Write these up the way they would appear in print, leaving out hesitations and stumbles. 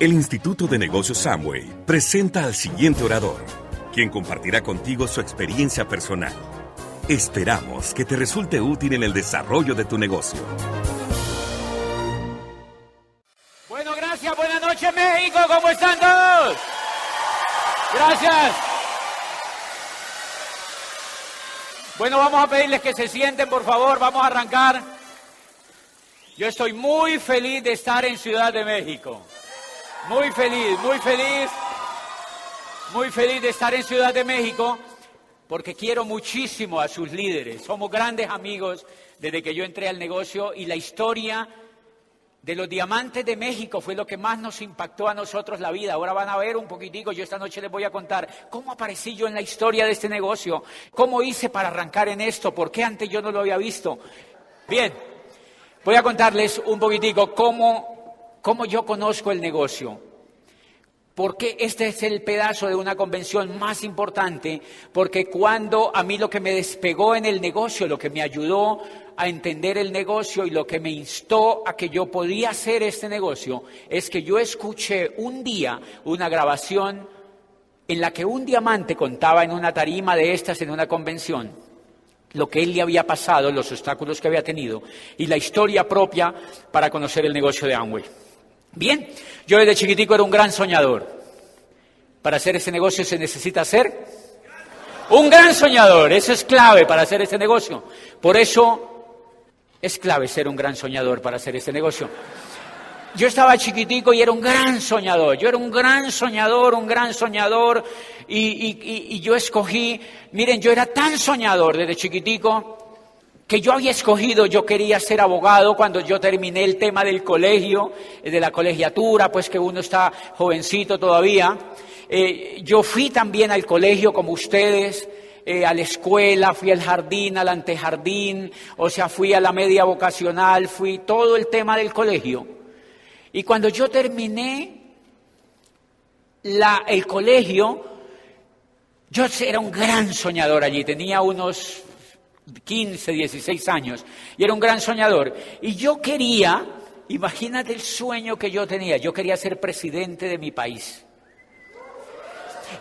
El Instituto de Negocios Amway presenta al siguiente orador, quien compartirá contigo su experiencia personal. Esperamos que te resulte útil en el desarrollo de tu negocio. Bueno, gracias. Buenas noches, México. ¿Cómo están todos? Gracias. Bueno, vamos a pedirles que se sienten, por favor. Vamos a arrancar. Yo estoy muy feliz de estar en Ciudad de México. Muy feliz, muy feliz. Muy feliz de estar en Ciudad de México porque quiero muchísimo a sus líderes. Somos grandes amigos desde que yo entré al negocio y la historia de los diamantes de México fue lo que más nos impactó a nosotros la vida. Ahora van a ver un poquitico, yo esta noche les voy a contar cómo aparecí yo en la historia de este negocio, cómo hice para arrancar en esto, por qué antes yo no lo había visto. Bien, voy a contarles un poquitico cómo yo conozco el negocio. Porque este es el pedazo de una convención más importante, porque cuando a mí lo que me despegó en el negocio, lo que me ayudó a entender el negocio y lo que me instó a que yo podía hacer este negocio, es que yo escuché un día una grabación en la que un diamante contaba en una tarima de estas en una convención lo que él le había pasado, los obstáculos que había tenido y la historia propia para conocer el negocio de Amway. Bien, yo desde chiquitico era un gran soñador. Para hacer ese negocio se necesita ser un gran soñador. Eso es clave para hacer este negocio. Por eso es clave ser un gran soñador para hacer este negocio. Yo estaba chiquitico y era un gran soñador. Yo era un gran soñador. Y yo escogí, miren, yo era tan soñador desde chiquitico que yo había escogido, yo quería ser abogado cuando yo terminé el tema del colegio, de la colegiatura, pues que uno está jovencito todavía. Yo fui también al colegio como ustedes, a la escuela, fui al jardín, al antejardín, o sea, fui a la media vocacional, fui todo el tema del colegio. Y cuando yo terminé el colegio, yo era un gran soñador allí, tenía unos 15, 16 años, y era un gran soñador. Y yo quería, imagínate el sueño que yo tenía, yo quería ser presidente de mi país.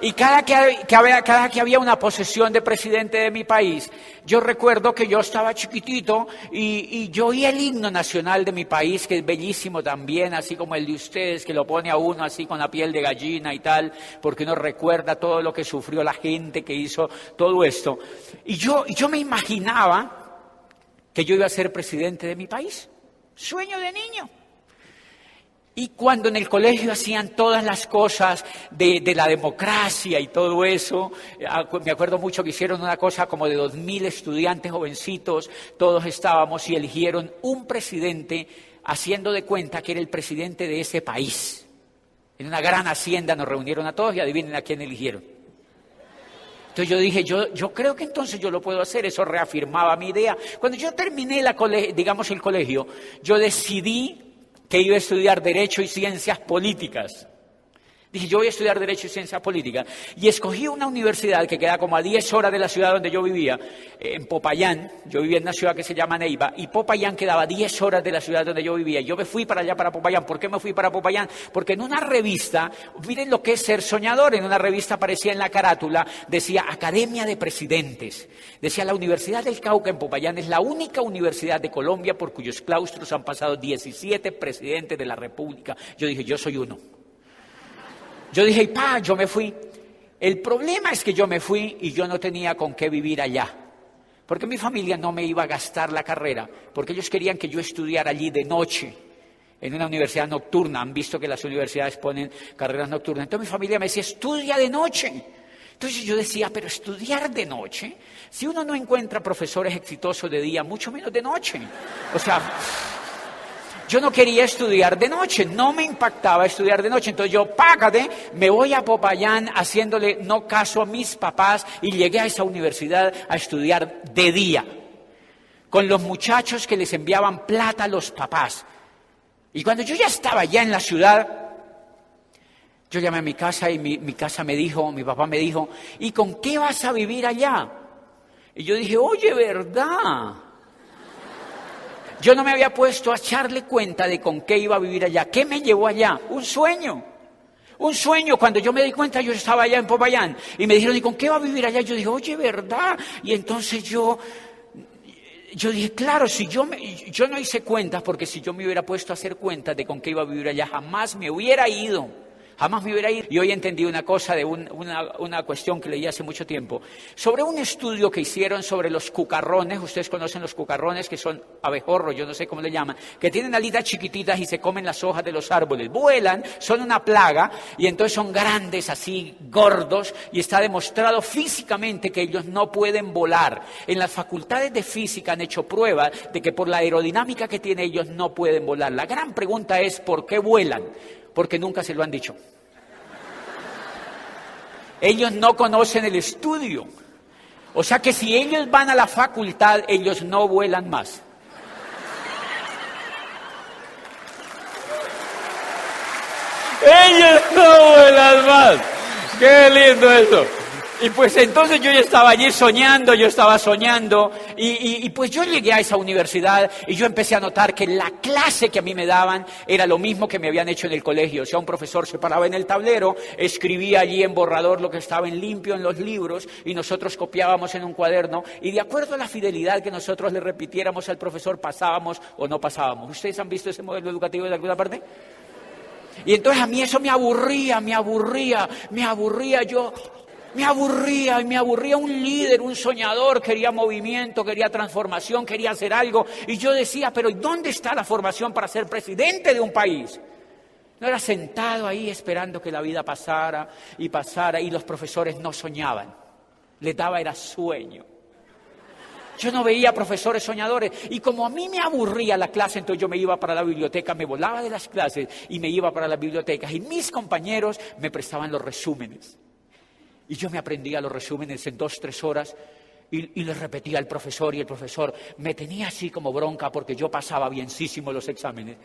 Y cada que había una posesión de presidente de mi país, yo recuerdo que yo estaba chiquitito y yo oía el himno nacional de mi país, que es bellísimo también, así como el de ustedes, que lo pone a uno así con la piel de gallina y tal, porque uno recuerda todo lo que sufrió la gente que hizo todo esto. Y yo me imaginaba que yo iba a ser presidente de mi país. Sueño de niño. Y cuando en el colegio hacían todas las cosas de la democracia y todo eso, me acuerdo mucho que hicieron una cosa como de 2.000 estudiantes jovencitos, todos estábamos y eligieron un presidente haciendo de cuenta que era el presidente de ese país. En una gran hacienda nos reunieron a todos y adivinen a quién eligieron. Entonces yo dije, yo creo que entonces yo lo puedo hacer, eso reafirmaba mi idea. Cuando yo terminé el colegio, yo decidí que iba a estudiar Derecho y Ciencias Políticas. Dije, yo voy a estudiar Derecho y Ciencias Políticas. Y escogí una universidad que queda como a 10 horas de la ciudad donde yo vivía, en Popayán. Yo vivía en una ciudad que se llama Neiva, y Popayán quedaba a 10 horas de la ciudad donde yo vivía. Yo me fui para allá, para Popayán. ¿Por qué me fui para Popayán? Porque en una revista, miren lo que es ser soñador, en una revista aparecía en la carátula, decía Academia de Presidentes. Decía, la Universidad del Cauca en Popayán es la única universidad de Colombia por cuyos claustros han pasado 17 presidentes de la República. Yo dije, yo soy uno. Yo dije, yo me fui. El problema es que yo me fui y yo no tenía con qué vivir allá. Porque mi familia no me iba a gastar la carrera, porque ellos querían que yo estudiara allí de noche, en una universidad nocturna. Han visto que las universidades ponen carreras nocturnas. Entonces mi familia me decía, estudia de noche. Entonces yo decía, pero estudiar de noche, si uno no encuentra profesores exitosos de día, mucho menos de noche. O sea, yo no quería estudiar de noche, no me impactaba estudiar de noche. Entonces yo, me voy a Popayán haciéndole no caso a mis papás y llegué a esa universidad a estudiar de día, con los muchachos que les enviaban plata a los papás. Y cuando yo ya estaba ya en la ciudad, yo llamé a mi casa y mi papá me dijo, ¿y con qué vas a vivir allá? Y yo dije, oye, ¿verdad? Yo no me había puesto a echarle cuenta de con qué iba a vivir allá. ¿Qué me llevó allá? Un sueño. Un sueño. Cuando yo me di cuenta, yo estaba allá en Popayán y me dijeron, ¿y con qué va a vivir allá? Yo dije, oye, ¿verdad? Y entonces yo dije, claro, si yo no hice cuentas, porque si yo me hubiera puesto a hacer cuentas de con qué iba a vivir allá, jamás me hubiera ido. Jamás me hubiera ido. Y hoy entendí una cosa de una cuestión que leí hace mucho tiempo. Sobre un estudio que hicieron sobre los cucarrones. Ustedes conocen los cucarrones, que son abejorros, yo no sé cómo le llaman, que tienen alitas chiquititas y se comen las hojas de los árboles. Vuelan, son una plaga y entonces son grandes, así, gordos, y está demostrado físicamente que ellos no pueden volar. En las facultades de física han hecho pruebas de que por la aerodinámica que tienen ellos no pueden volar. La gran pregunta es, ¿por qué vuelan? Porque nunca se lo han dicho. Ellos no conocen el estudio. O sea que si ellos van a la facultad, ellos no vuelan más. Ellos no vuelan más. ¡Qué lindo eso! Y pues entonces yo ya estaba allí soñando, y pues yo llegué a esa universidad y yo empecé a notar que la clase que a mí me daban era lo mismo que me habían hecho en el colegio. O sea, un profesor se paraba en el tablero, escribía allí en borrador lo que estaba en limpio en los libros y nosotros copiábamos en un cuaderno y de acuerdo a la fidelidad que nosotros le repitiéramos al profesor pasábamos o no pasábamos. ¿Ustedes han visto ese modelo educativo de alguna parte? Y entonces a mí eso me aburría, un líder, un soñador, quería movimiento, quería transformación, quería hacer algo. Y yo decía, pero ¿dónde está la formación para ser presidente de un país? No era sentado ahí esperando que la vida pasara y los profesores no soñaban. Les daba era sueño. Yo no veía profesores soñadores y como a mí me aburría la clase, entonces yo me iba para la biblioteca, me volaba de las clases y me iba para las bibliotecas y mis compañeros me prestaban los resúmenes. Y yo me aprendía los resúmenes en 2-3 horas y les repetía al profesor y el profesor me tenía así como bronca porque yo pasaba bienísimo los exámenes.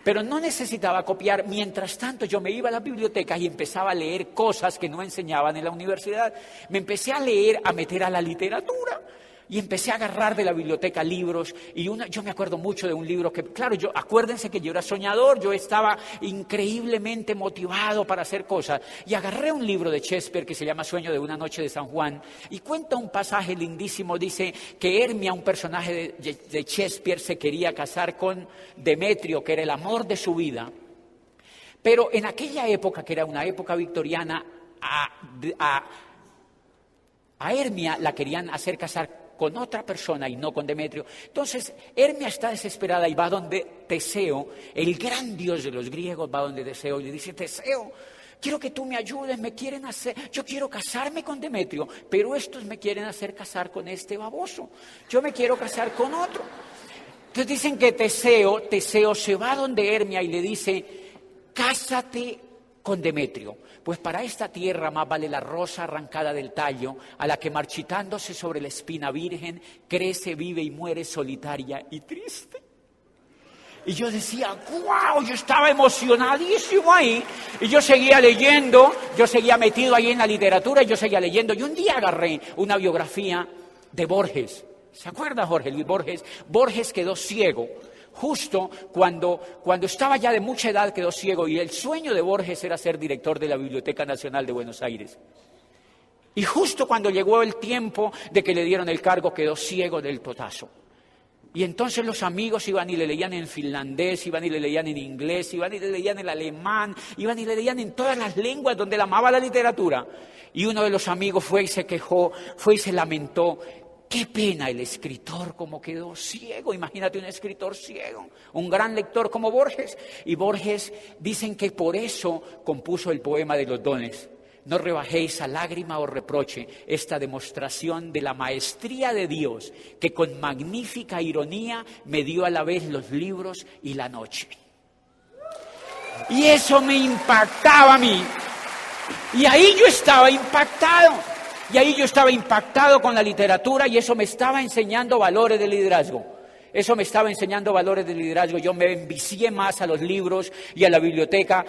Pero no necesitaba copiar. Mientras tanto yo me iba a las bibliotecas y empezaba a leer cosas que no enseñaban en la universidad. Me empecé a leer, a meter a la literatura. Y empecé a agarrar de la biblioteca libros y yo me acuerdo mucho de un libro que, claro, acuérdense que yo era soñador, yo estaba increíblemente motivado para hacer cosas y agarré un libro de Shakespeare que se llama Sueño de una noche de San Juan y cuenta un pasaje lindísimo, dice que Hermia, un personaje de Shakespeare, se quería casar con Demetrio, que era el amor de su vida, pero en aquella época, que era una época victoriana, a Hermia la querían hacer casar con otra persona y no con Demetrio. Entonces, Hermia está desesperada y va donde Teseo, el gran dios de los griegos, va donde Teseo y le dice, Teseo, quiero que tú me ayudes, yo quiero casarme con Demetrio, pero estos me quieren hacer casar con este baboso. Yo me quiero casar con otro. Entonces dicen que Teseo se va donde Hermia y le dice, cásate con Demetrio, pues para esta tierra más vale la rosa arrancada del tallo, a la que marchitándose sobre la espina virgen, crece, vive y muere solitaria y triste. Y yo decía, ¡guau! Yo estaba emocionadísimo ahí, y yo seguía leyendo, yo seguía metido ahí en la literatura, y yo seguía leyendo, y un día agarré una biografía de Borges. ¿Se acuerda Jorge Luis Borges? Borges quedó ciego. Justo cuando estaba ya de mucha edad quedó ciego y el sueño de Borges era ser director de la Biblioteca Nacional de Buenos Aires. Y justo cuando llegó el tiempo de que le dieron el cargo quedó ciego del totazo. Y entonces los amigos iban y le leían en finlandés, iban y le leían en inglés, iban y le leían en alemán, iban y le leían en todas las lenguas donde él amaba la literatura. Y uno de los amigos fue y se quejó, fue y se lamentó. Qué pena el escritor como quedó ciego. Imagínate un escritor ciego, un gran lector como Borges. Y Borges dicen que por eso compuso el poema de los dones. No rebajéis a lágrima o reproche esta demostración de la maestría de Dios, que con magnífica ironía me dio a la vez los libros y la noche. Y eso me impactaba a mí. Y ahí yo estaba impactado. Y ahí yo estaba impactado con la literatura y eso me estaba enseñando valores de liderazgo. Yo me envicié más a los libros y a la biblioteca.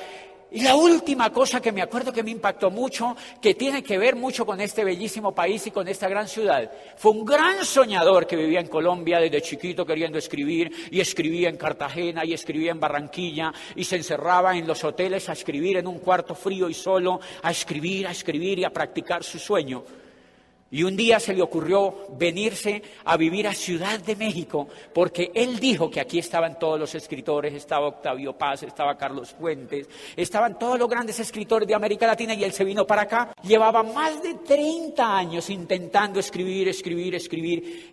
Y la última cosa que me acuerdo que me impactó mucho, que tiene que ver mucho con este bellísimo país y con esta gran ciudad, fue un gran soñador que vivía en Colombia desde chiquito queriendo escribir, y escribía en Cartagena y escribía en Barranquilla, y se encerraba en los hoteles a escribir en un cuarto frío y solo, a escribir y a practicar su sueño. Y un día se le ocurrió venirse a vivir a Ciudad de México, porque él dijo que aquí estaban todos los escritores, estaba Octavio Paz, estaba Carlos Fuentes, estaban todos los grandes escritores de América Latina, y él se vino para acá. Llevaba más de 30 años intentando escribir,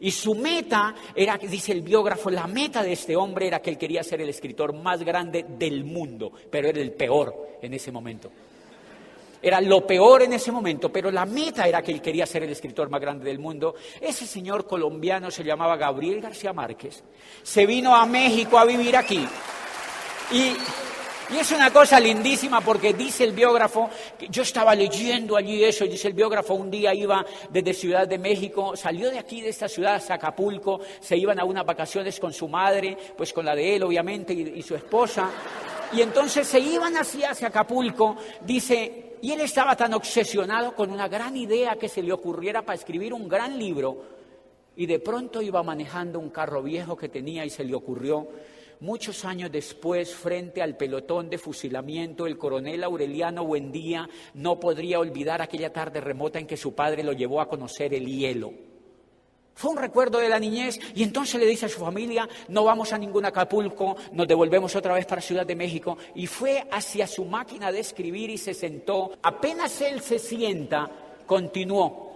y su meta era, dice el biógrafo, la meta de este hombre era que él quería ser el escritor más grande del mundo, pero era el peor en ese momento. Era lo peor en ese momento, pero la meta era que él quería ser el escritor más grande del mundo. Ese señor colombiano se llamaba Gabriel García Márquez. Se vino a México a vivir aquí. Y es una cosa lindísima, porque dice el biógrafo, yo estaba leyendo allí eso, y dice el biógrafo, un día iba desde Ciudad de México, salió de aquí, de esta ciudad, hasta Acapulco, se iban a unas vacaciones con su madre, pues con la de él obviamente, y su esposa, y entonces se iban hacia Acapulco, dice, y él estaba tan obsesionado con una gran idea que se le ocurriera para escribir un gran libro, y de pronto iba manejando un carro viejo que tenía y se le ocurrió. Muchos años después, frente al pelotón de fusilamiento, el coronel Aureliano Buendía no podría olvidar aquella tarde remota en que su padre lo llevó a conocer el hielo. Fue un recuerdo de la niñez, y entonces le dice a su familia, no vamos a ningún Acapulco, nos devolvemos otra vez para Ciudad de México, y fue hacia su máquina de escribir y se sentó. Apenas él se sienta, continuó.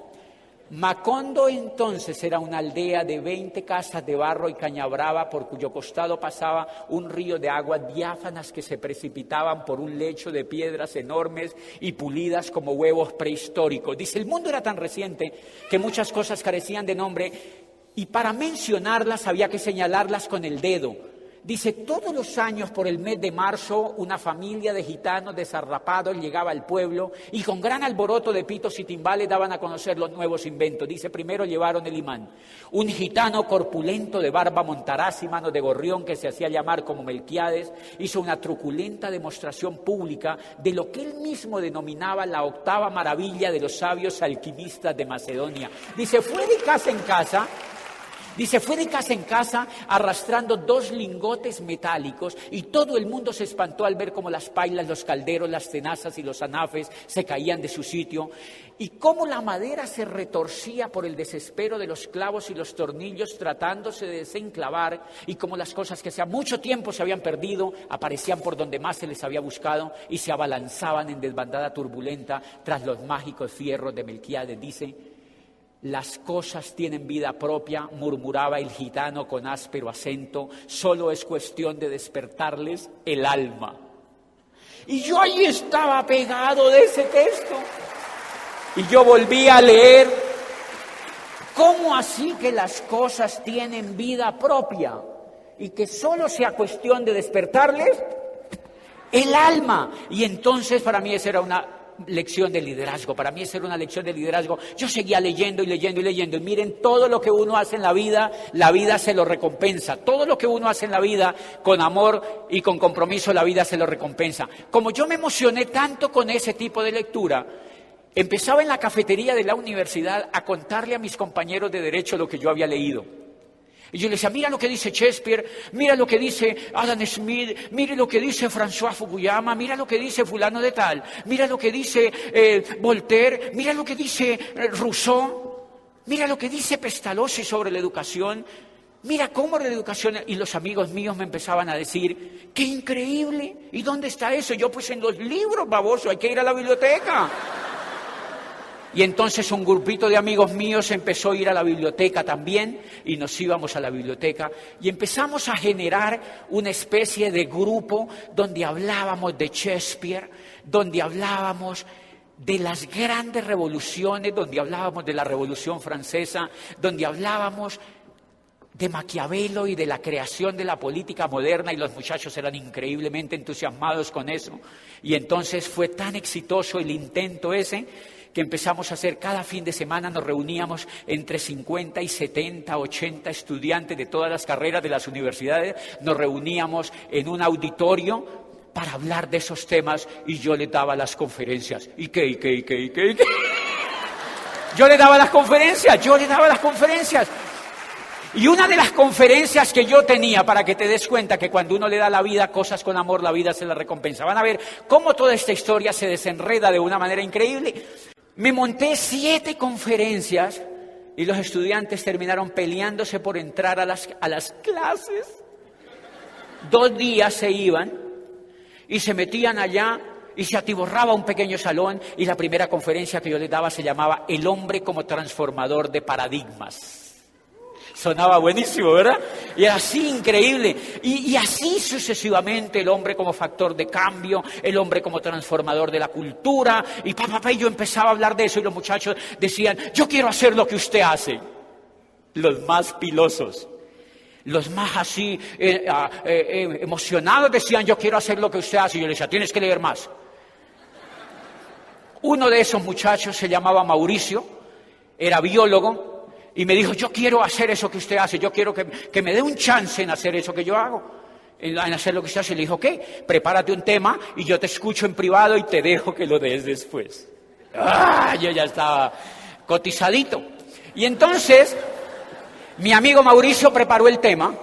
Macondo entonces era una aldea de 20 casas de barro y caña brava, por cuyo costado pasaba un río de aguas diáfanas que se precipitaban por un lecho de piedras enormes y pulidas como huevos prehistóricos. Dice, el mundo era tan reciente que muchas cosas carecían de nombre, y para mencionarlas había que señalarlas con el dedo. Dice, todos los años por el mes de marzo una familia de gitanos desarrapados llegaba al pueblo y con gran alboroto de pitos y timbales daban a conocer los nuevos inventos. Dice, primero llevaron el imán. Un gitano corpulento de barba montaraz y manos de gorrión, que se hacía llamar como Melquiades, hizo una truculenta demostración pública de lo que él mismo denominaba la octava maravilla de los sabios alquimistas de Macedonia. Dice, fue de casa en casa. Dice, fue de casa en casa arrastrando 2 lingotes metálicos, y todo el mundo se espantó al ver cómo las pailas, los calderos, las tenazas y los anafes se caían de su sitio, y cómo la madera se retorcía por el desespero de los clavos y los tornillos tratándose de desenclavar, y cómo las cosas que hacía mucho tiempo se habían perdido aparecían por donde más se les había buscado y se abalanzaban en desbandada turbulenta tras los mágicos fierros de Melquiades. Dice, las cosas tienen vida propia, murmuraba el gitano con áspero acento, solo es cuestión de despertarles el alma. Y yo allí estaba pegado de ese texto, y yo volví a leer, ¿cómo así que las cosas tienen vida propia? Y que solo sea cuestión de despertarles el alma. Y entonces para mí esa era una lección de liderazgo, para mí esa era una lección de liderazgo. Yo seguía leyendo, y miren, todo lo que uno hace en la vida se lo recompensa. Todo lo que uno hace en la vida con amor y con compromiso, la vida se lo recompensa. Como yo me emocioné tanto con ese tipo de lectura, empezaba en la cafetería de la universidad a contarle a mis compañeros de derecho lo que yo había leído. Y yo le decía, mira lo que dice Shakespeare, mira lo que dice Adam Smith, mira lo que dice François Fukuyama, mira lo que dice fulano de tal, mira lo que dice Voltaire, mira lo que dice Rousseau, mira lo que dice Pestalozzi sobre la educación, mira cómo la educación. Y los amigos míos me empezaban a decir, ¡qué increíble! ¿Y dónde está eso? Yo, pues en los libros, baboso, hay que ir a la biblioteca. Y entonces un grupito de amigos míos empezó a ir a la biblioteca también, y nos íbamos a la biblioteca y empezamos a generar una especie de grupo donde hablábamos de Shakespeare, donde hablábamos de las grandes revoluciones, donde hablábamos de la Revolución Francesa, donde hablábamos de Maquiavelo y de la creación de la política moderna, y los muchachos eran increíblemente entusiasmados con eso. Y entonces fue tan exitoso el intento ese que empezamos a hacer cada fin de semana, nos reuníamos entre 50 y 70, 80 estudiantes de todas las carreras de las universidades, nos reuníamos en un auditorio para hablar de esos temas y yo les daba las conferencias. ¿Y qué? Yo les daba las conferencias. Y una de las conferencias que yo tenía, para que te des cuenta que cuando uno le da a la vida cosas con amor, la vida se la recompensa. Van a ver cómo toda esta historia se desenreda de una manera increíble. Me monté 7 conferencias y los estudiantes terminaron peleándose por entrar a las clases. 2 días se iban y se metían allá y se atiborraba un pequeño salón y la primera conferencia que yo les daba se llamaba El hombre como transformador de paradigmas. Sonaba buenísimo, ¿verdad? Y era así increíble. Y así sucesivamente, el hombre como factor de cambio, el hombre como transformador de la cultura. Y y yo empezaba a hablar de eso y los muchachos decían, yo quiero hacer lo que usted hace. Los más pilosos, los más así emocionados decían, yo quiero hacer lo que usted hace. Y yo les decía, tienes que leer más. Uno de esos muchachos se llamaba Mauricio, era biólogo. Y me dijo, yo quiero hacer eso que usted hace, yo quiero que me dé un chance en hacer eso que yo hago, en hacer lo que usted hace. Y le dijo, ok, prepárate un tema y yo te escucho en privado y te dejo que lo des después. Yo ya estaba cotizadito. Y entonces, mi amigo Mauricio preparó el tema.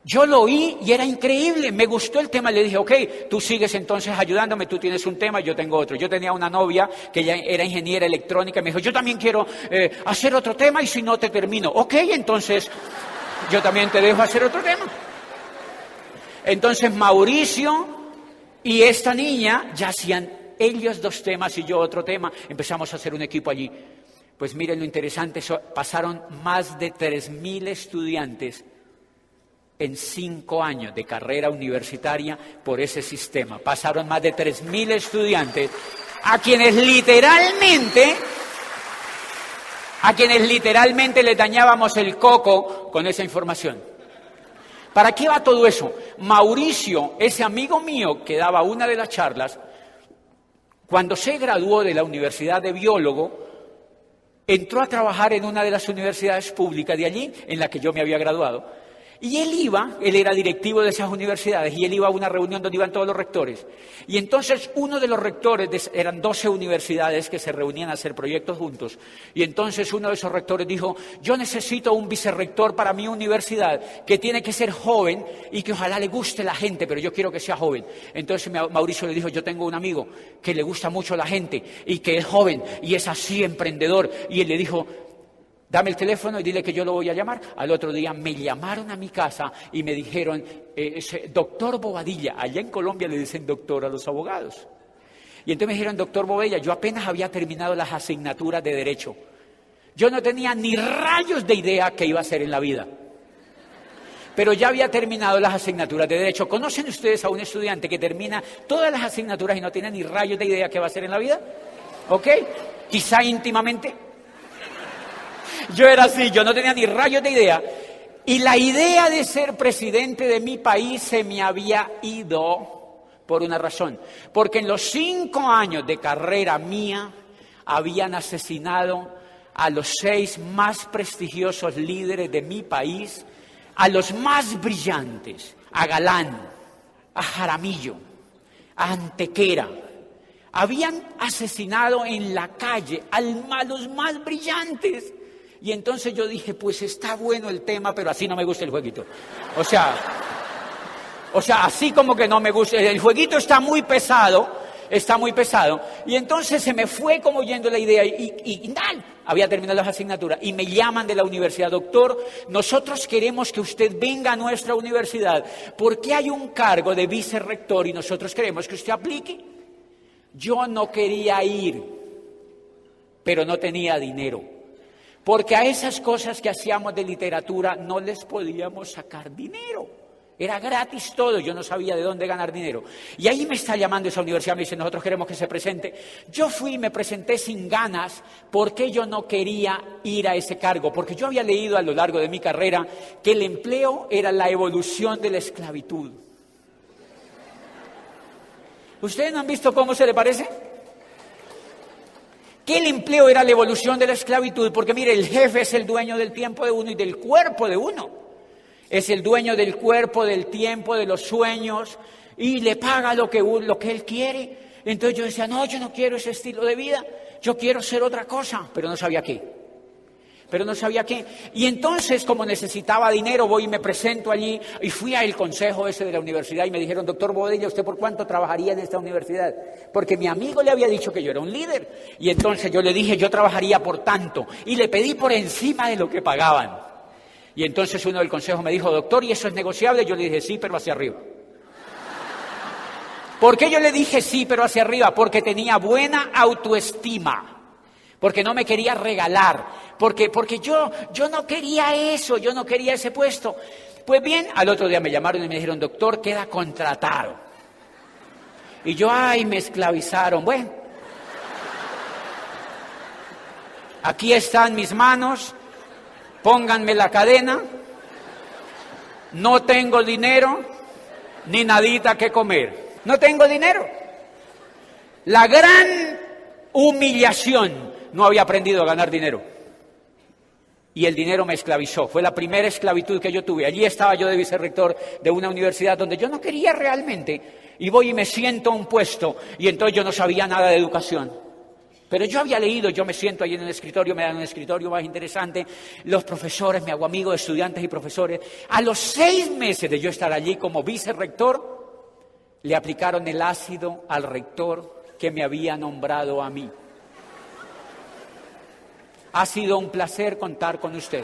Yo lo oí y era increíble, me gustó el tema. Le dije, ok, tú sigues entonces ayudándome, tú tienes un tema y yo tengo otro. Yo tenía una novia que ya era ingeniera electrónica y me dijo, yo también quiero hacer otro tema y si no te termino. Ok, entonces yo también te dejo hacer otro tema. Entonces Mauricio y esta niña ya hacían ellos 2 temas y yo otro tema. Empezamos a hacer un equipo allí. Pues miren lo interesante, pasaron más de 3.000 estudiantes en 5 años de carrera universitaria por ese sistema. Pasaron más de 3.000 estudiantes a quienes literalmente les dañábamos el coco con esa información. ¿Para qué va todo eso? Mauricio, ese amigo mío que daba una de las charlas, cuando se graduó de la Universidad de Biólogo, entró a trabajar en una de las universidades públicas de allí, en la que yo me había graduado. Y él era directivo de esas universidades y él iba a una reunión donde iban todos los rectores. Y entonces uno de los rectores, eran 12 universidades que se reunían a hacer proyectos juntos. Y entonces uno de esos rectores dijo, yo necesito un vicerrector para mi universidad que tiene que ser joven y que ojalá le guste la gente, pero yo quiero que sea joven. Entonces Mauricio le dijo, yo tengo un amigo que le gusta mucho la gente y que es joven y es así emprendedor. Y él le dijo, dame el teléfono y dile que yo lo voy a llamar. Al otro día me llamaron a mi casa y me dijeron, doctor Bobadilla, allá en Colombia le dicen doctor a los abogados. Y entonces me dijeron, doctor Bobadilla, yo apenas había terminado las asignaturas de Derecho. Yo no tenía ni rayos de idea qué iba a hacer en la vida. Pero ya había terminado las asignaturas de Derecho. ¿Conocen ustedes a un estudiante que termina todas las asignaturas y no tiene ni rayos de idea qué va a hacer en la vida? ¿Ok? Quizá íntimamente. Yo era así, yo no tenía ni rayos de idea. Y la idea de ser presidente de mi país se me había ido por una razón. Porque en los 5 años de carrera mía habían asesinado a los 6 más prestigiosos líderes de mi país, a los más brillantes, a Galán, a Jaramillo, a Antequera. Habían asesinado en la calle a los más brillantes. Y entonces yo dije, pues está bueno el tema, pero así no me gusta el jueguito. O sea, así como que no me gusta. El jueguito está muy pesado. Y entonces se me fue como yendo la idea y había terminado las asignaturas. Y me llaman de la universidad, doctor, nosotros queremos que usted venga a nuestra universidad porque hay un cargo de vicerrector y nosotros queremos que usted aplique. Yo no quería ir, pero no tenía dinero. Porque a esas cosas que hacíamos de literatura no les podíamos sacar dinero. Era gratis todo, yo no sabía de dónde ganar dinero. Y ahí me está llamando esa universidad, me dice, nosotros queremos que se presente. Yo fui y me presenté sin ganas porque yo no quería ir a ese cargo. Porque yo había leído a lo largo de mi carrera que el empleo era la evolución de la esclavitud. ¿Ustedes no han visto cómo se le parece? Que el empleo era la evolución de la esclavitud, porque mire, el jefe es el dueño del tiempo de uno y del cuerpo de uno. Es el dueño del cuerpo, del tiempo, de los sueños y le paga lo que él quiere. Entonces yo decía, no, yo no quiero ese estilo de vida, yo quiero ser otra cosa, pero no sabía qué. Y entonces, como necesitaba dinero, voy y me presento allí, y fui al consejo ese de la universidad, y me dijeron, doctor Bobadilla, ¿usted por cuánto trabajaría en esta universidad? Porque mi amigo le había dicho que yo era un líder, y entonces yo le dije, yo trabajaría por tanto, y le pedí por encima de lo que pagaban. Y entonces uno del consejo me dijo, doctor, ¿y eso es negociable? Yo le dije, sí, pero hacia arriba. ¿Por qué yo le dije sí, pero hacia arriba? Porque tenía buena autoestima. Porque no me quería regalar, porque yo no quería eso, yo no quería ese puesto. Pues bien, al otro día me llamaron y me dijeron, doctor, queda contratado. Y yo, me esclavizaron. Bueno, aquí están mis manos, pónganme la cadena, no tengo dinero, ni nadita que comer. No tengo dinero. La gran humillación. No había aprendido a ganar dinero. Y el dinero me esclavizó. Fue la primera esclavitud que yo tuve. Allí estaba yo de vicerrector de una universidad donde yo no quería realmente. Y voy y me siento a un puesto. Y entonces yo no sabía nada de educación. Pero yo había leído, yo me siento ahí en el escritorio, me dan un escritorio más interesante. Los profesores, me hago amigo de estudiantes y profesores. A los 6 meses de yo estar allí como vicerrector, le aplicaron el ácido al rector que me había nombrado a mí. Ha sido un placer contar con usted.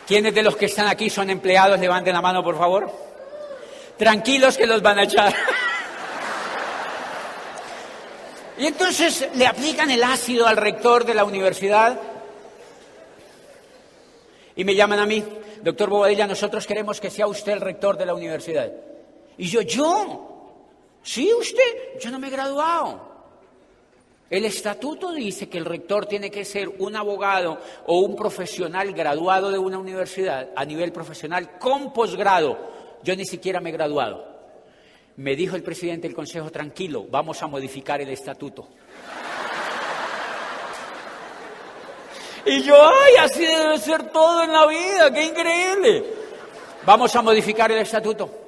¿Quiénes de los que están aquí son empleados? Levanten la mano, por favor. Tranquilos que los van a echar. Y entonces le aplican el ácido al rector de la universidad y me llaman a mí. Doctor Bobadilla, nosotros queremos que sea usted el rector de la universidad. Y yo... Sí, usted, yo no me he graduado. El estatuto dice que el rector tiene que ser un abogado o un profesional graduado de una universidad a nivel profesional con posgrado. Yo ni siquiera me he graduado. Me dijo el presidente del consejo, tranquilo, vamos a modificar el estatuto. Y yo, así debe ser todo en la vida, qué increíble. Vamos a modificar el estatuto.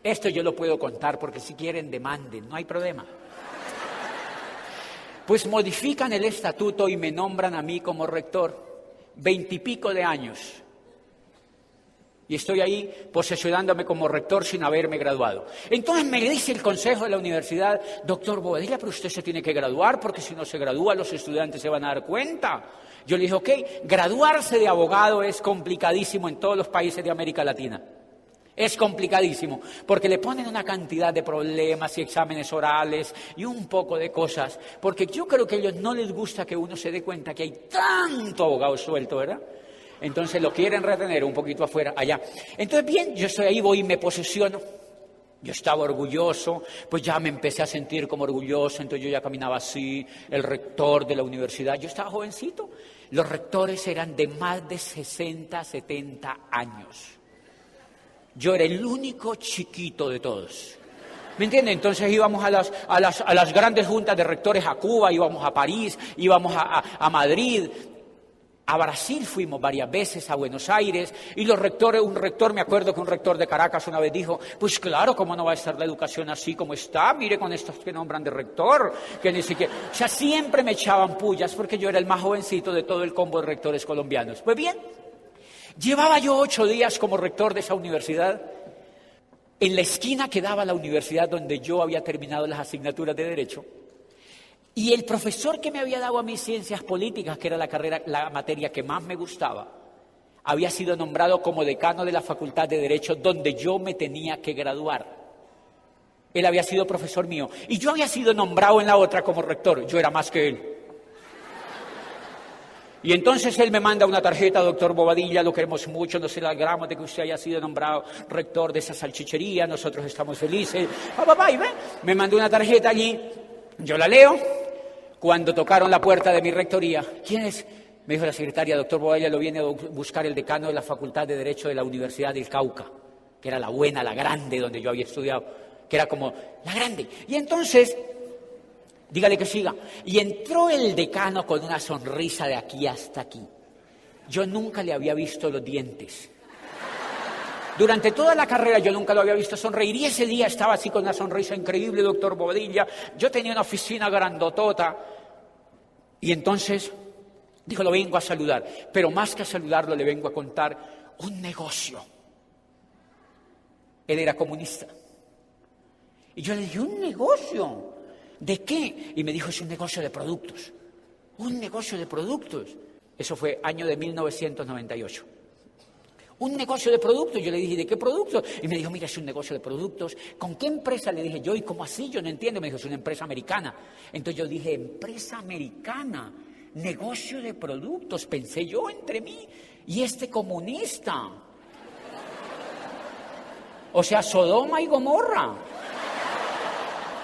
Esto yo lo puedo contar porque si quieren demanden, no hay problema. Pues modifican el estatuto y me nombran a mí como rector, 20 y pico de años. Y estoy ahí posesionándome como rector sin haberme graduado. Entonces me dice el consejo de la universidad, doctor Bobadilla, pero usted se tiene que graduar porque si no se gradúa los estudiantes se van a dar cuenta. Yo le dije, ok, graduarse de abogado es complicadísimo en todos los países de América Latina. Es complicadísimo, porque le ponen una cantidad de problemas y exámenes orales y un poco de cosas, porque yo creo que a ellos no les gusta que uno se dé cuenta que hay tanto abogado suelto, ¿verdad? Entonces lo quieren retener un poquito afuera, allá. Entonces, bien, yo estoy ahí, voy y me posesiono. Yo estaba orgulloso, pues ya me empecé a sentir como orgulloso, entonces yo ya caminaba así, el rector de la universidad. Yo estaba jovencito, los rectores eran de más de 60, 70 años. Yo era el único chiquito de todos. ¿Me entienden? Entonces íbamos a las grandes juntas de rectores a Cuba, íbamos a París, íbamos a Madrid, a Brasil fuimos varias veces, a Buenos Aires, y los rectores, me acuerdo que un rector de Caracas una vez dijo, pues claro, ¿cómo no va a estar la educación así como está? Mire con estos que nombran de rector, que ni siquiera... O sea, siempre me echaban pullas porque yo era el más jovencito de todo el combo de rectores colombianos. Pues bien, llevaba yo 8 días como rector de esa universidad, en la esquina que daba la universidad donde yo había terminado las asignaturas de Derecho, y el profesor que me había dado a mí Ciencias Políticas, que era la materia que más me gustaba, había sido nombrado como decano de la Facultad de Derecho donde yo me tenía que graduar. Él había sido profesor mío, y yo había sido nombrado en la otra como rector, yo era más que él. Y entonces él me manda una tarjeta, doctor Bobadilla, lo queremos mucho, nos alegramos de que usted haya sido nombrado rector de esa salchichería, nosotros estamos felices. Y me mandó una tarjeta allí, yo la leo, cuando tocaron la puerta de mi rectoría, ¿quién es? Me dijo la secretaria, doctor Bobadilla, lo viene a buscar el decano de la Facultad de Derecho de la Universidad del Cauca, que era la buena, la grande, donde yo había estudiado, que era como la grande. Y entonces... dígale que siga. Y entró el decano con una sonrisa de aquí hasta aquí. Yo nunca le había visto los dientes. Durante toda la carrera yo nunca lo había visto sonreír y ese día estaba así con una sonrisa increíble, doctor Bobadilla. Yo tenía una oficina grandotota y entonces dijo, lo vengo a saludar, pero más que a saludarlo le vengo a contar un negocio. Él era comunista. Y yo le dije, ¿un negocio? ¿De qué? Y me dijo, es un negocio de productos. Un negocio de productos. Eso fue año de 1998. Un negocio de productos. Yo le dije, ¿de qué productos? Y me dijo, mira, es un negocio de productos. ¿Con qué empresa? Le dije yo, ¿y cómo así? Yo no entiendo. Me dijo, es una empresa americana. Entonces yo dije, empresa americana, negocio de productos. Pensé yo entre mí y este comunista. O sea, Sodoma y Gomorra.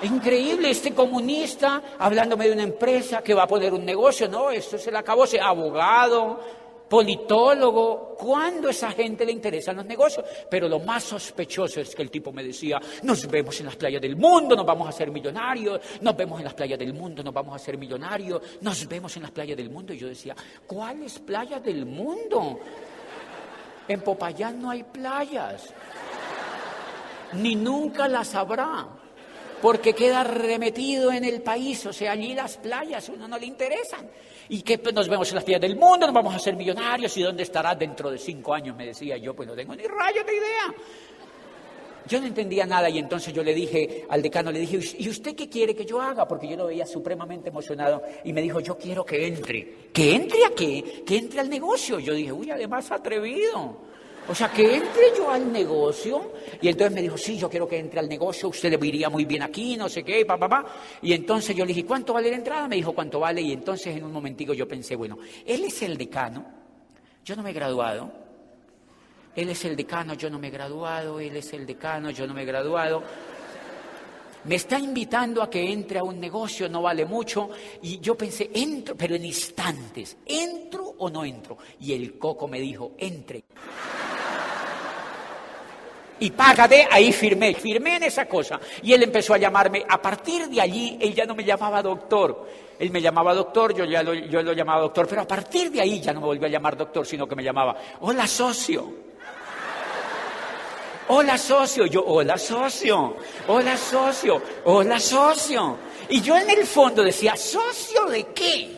Increíble, este comunista hablándome de una empresa que va a poner un negocio. No, esto se le acabó. Ser abogado, politólogo. ¿Cuándo a esa gente le interesan los negocios? Pero lo más sospechoso es que el tipo me decía, nos vemos en las playas del mundo, nos vamos a hacer millonarios, nos vemos en las playas del mundo, nos vamos a hacer millonarios, nos vemos en las playas del mundo. Y yo decía, ¿cuáles playas del mundo? En Popayán no hay playas, ni nunca las habrá, porque queda remetido en el país, o sea, allí las playas a uno no le interesan. Y que pues, nos vemos en las playas del mundo, nos vamos a hacer millonarios, ¿y dónde estarás dentro de 5 años? Me decía yo, pues no tengo ni rayos de idea. Yo no entendía nada y entonces yo le dije al decano, le dije, ¿y usted qué quiere que yo haga? Porque yo lo veía supremamente emocionado y me dijo, yo quiero que entre. ¿Que entre a qué? Que entre al negocio. Yo dije, uy, además atrevido. O sea, que entre yo al negocio. Y entonces me dijo, sí, yo quiero que entre al negocio, usted le iría muy bien aquí, no sé qué, pa. Y entonces yo le dije, ¿cuánto vale la entrada? Me dijo, ¿cuánto vale? Y entonces en un momentico yo pensé, bueno, él es el decano, yo no me he graduado. Él es el decano, yo no me he graduado. Él es el decano, yo no me he graduado. Me está invitando a que entre a un negocio, no vale mucho. Y yo pensé, entro, pero en instantes, ¿entro o no entro? Y el coco me dijo, entre. Y págate, ahí firmé en esa cosa. Y él empezó a llamarme, a partir de allí, él ya no me llamaba doctor. Él me llamaba doctor, yo lo llamaba doctor, pero a partir de ahí ya no me volvió a llamar doctor, sino que me llamaba, hola socio. Hola socio, yo, hola socio, hola socio, hola socio. Y yo en el fondo decía, ¿socio de qué?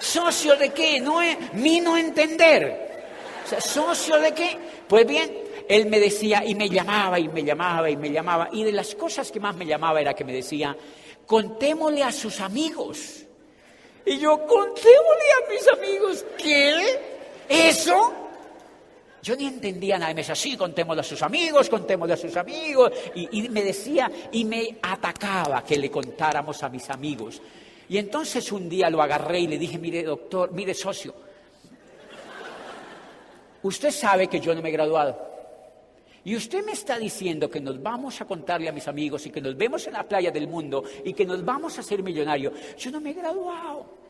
¿Socio de qué? No es mi no entender. O sea, ¿socio de qué? Pues bien, él me decía, y me llamaba, y me llamaba, y me llamaba. Y de las cosas que más me llamaba era que me decía, contémosle a sus amigos. Y yo, contémosle a mis amigos, ¿qué? ¿Eso? Yo ni entendía nada, y me decía, sí, contémosle a sus amigos, y me decía, y me atacaba que le contáramos a mis amigos. Y entonces un día lo agarré y le dije, mire doctor, mire socio, usted sabe que yo no me he graduado, y usted me está diciendo que nos vamos a contarle a mis amigos, y que nos vemos en la playa del mundo, y que nos vamos a hacer millonarios. Yo no me he graduado.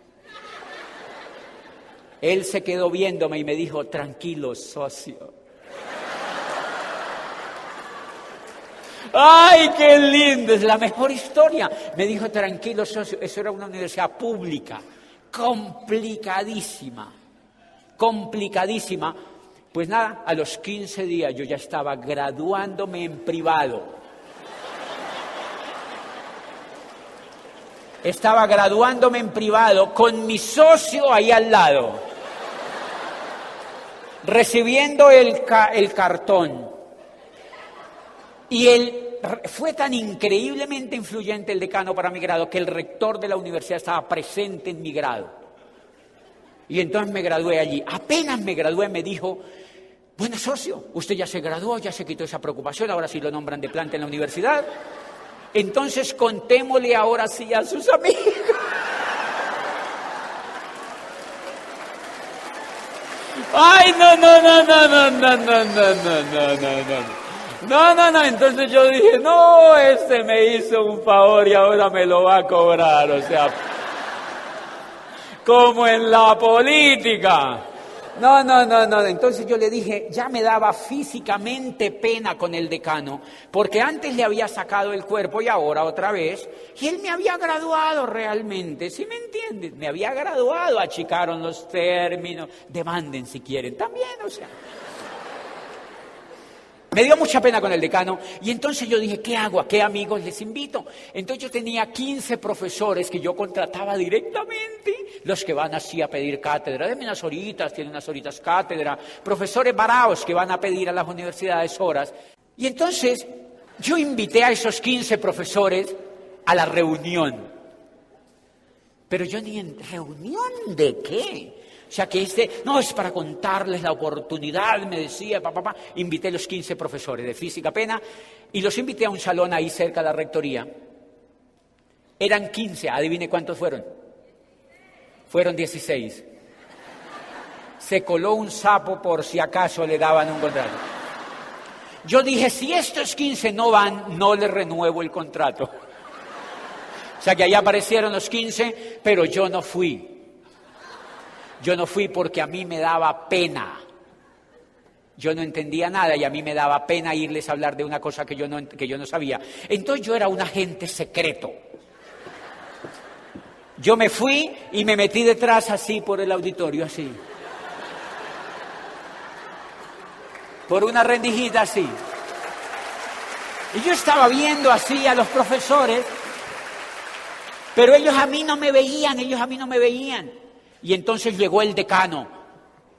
Él se quedó viéndome y me dijo, tranquilo, socio. ¡Ay, qué lindo! Es la mejor historia. Me dijo, tranquilo, socio. Eso era una universidad pública, complicadísima. Pues nada, a los 15 días yo ya estaba graduándome en privado. Estaba graduándome en privado con mi socio ahí al lado, recibiendo el cartón. Y fue tan increíblemente influyente el decano para mi grado que el rector de la universidad estaba presente en mi grado. Y entonces me gradué allí. Apenas me gradué me dijo, bueno socio, usted ya se graduó, ya se quitó esa preocupación, ahora sí lo nombran de planta en la universidad. Entonces contémosle ahora sí a sus amigos. Ay, no. No, entonces yo dije, no, este me hizo un favor y ahora me lo va a cobrar, o sea, como en la política. No. Entonces yo le dije, ya me daba físicamente pena con el decano, porque antes le había sacado el cuerpo y ahora otra vez, y él me había graduado realmente, ¿sí me entienden? Me había graduado, achicaron los términos, demanden si quieren, también, o sea. Me dio mucha pena con el decano y entonces yo dije, ¿qué hago? ¿A qué amigos les invito? Entonces yo tenía 15 profesores que yo contrataba directamente, los que van así a pedir cátedra, denme unas horitas, tienen unas horitas cátedra, profesores baraos que van a pedir a las universidades horas. Y entonces yo invité a esos 15 profesores a la reunión. Pero yo ni en reunión de qué. O sea que no es para contarles la oportunidad, me decía, Invité a los 15 profesores de física pena y los invité a un salón ahí cerca de la rectoría. Eran 15, adivine cuántos fueron. Fueron 16. Se coló un sapo por si acaso le daban un contrato. Yo dije, si estos 15 no van, no les renuevo el contrato. O sea que ahí aparecieron los 15, pero yo no fui. Yo no fui porque a mí me daba pena. Yo no entendía nada y a mí me daba pena irles a hablar de una cosa que yo no sabía. Entonces yo era un agente secreto. Yo me fui y me metí detrás así por el auditorio, así. Por una rendijita así. Y yo estaba viendo así a los profesores, pero ellos a mí no me veían. Y entonces llegó el decano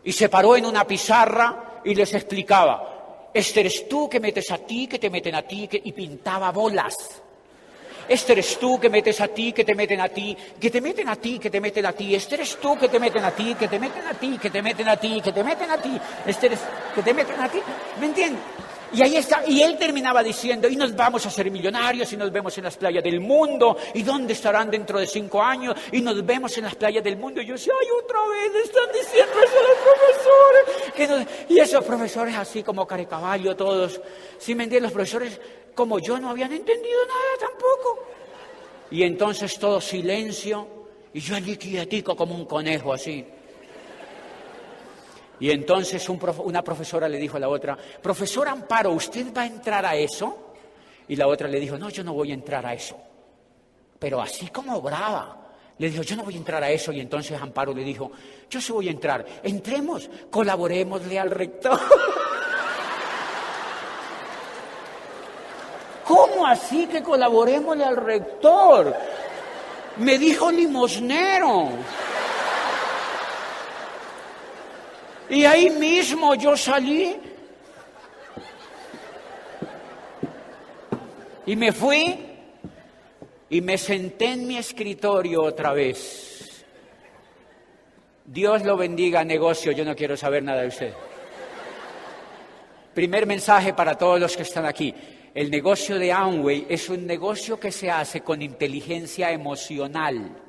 y se paró en una pizarra y les explicaba, este eres tú que metes a ti, que te meten a ti, y pintaba bolas. Este eres tú que metes a ti, que te meten a ti, que te meten a ti, que te meten a ti. Este eres tú que te meten a ti, que te meten a ti, que te meten a ti, que te meten a ti. Este eres que te meten a ti. ¿Me entiendes? Y ahí está, y él terminaba diciendo, y nos vamos a hacer millonarios, y nos vemos en las playas del mundo, y dónde estarán dentro de 5 años, y nos vemos en las playas del mundo. Y yo decía, ay, otra vez están diciendo eso a los profesores. Y esos profesores así como carecaballo todos, ¿sí me entienden? Los profesores como yo no habían entendido nada tampoco. Y entonces todo silencio, y yo allí quietico como un conejo así. Y entonces una profesora le dijo a la otra, profesor Amparo, ¿usted va a entrar a eso? Y la otra le dijo, no, yo no voy a entrar a eso. Pero así como brava, le dijo, yo no voy a entrar a eso. Y entonces Amparo le dijo, yo sí voy a entrar. Entremos, colaborémosle al rector. ¿Cómo así que colaborémosle al rector? Me dijo limosnero. Y ahí mismo yo salí y me fui y me senté en mi escritorio otra vez. Dios lo bendiga, negocio, yo no quiero saber nada de usted. Primer mensaje para todos los que están aquí. El negocio de Amway es un negocio que se hace con inteligencia emocional.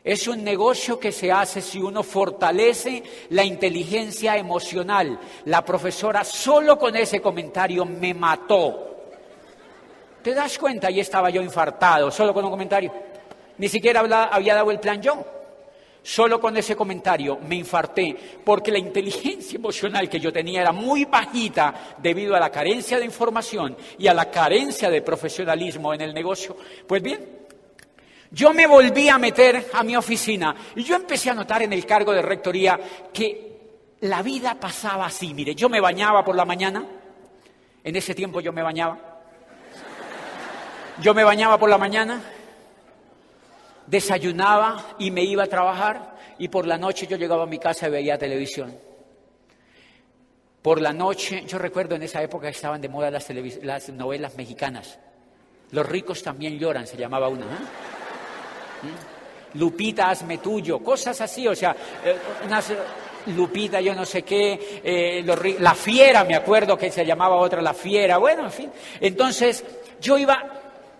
Es un negocio que se hace si uno fortalece la inteligencia emocional. La profesora solo con ese comentario me mató. ¿Te das cuenta? Ahí estaba yo infartado, solo con un comentario. Ni siquiera había dado el plan yo. Solo con ese comentario me infarté, porque la inteligencia emocional que yo tenía era muy bajita debido a la carencia de información y a la carencia de profesionalismo en el negocio. Pues bien, yo me volví a meter a mi oficina y yo empecé a notar en el cargo de rectoría que la vida pasaba así. Mire, yo me bañaba por la mañana, en ese tiempo yo me bañaba por la mañana, desayunaba y me iba a trabajar y por la noche yo llegaba a mi casa y veía televisión. Por la noche, yo recuerdo en esa época que estaban de moda las novelas mexicanas. Los ricos también lloran, se llamaba una, Lupita, hazme tuyo, cosas así, o sea, Lupita, yo no sé qué, La Fiera, me acuerdo que se llamaba otra, La Fiera, bueno, en fin. Entonces, yo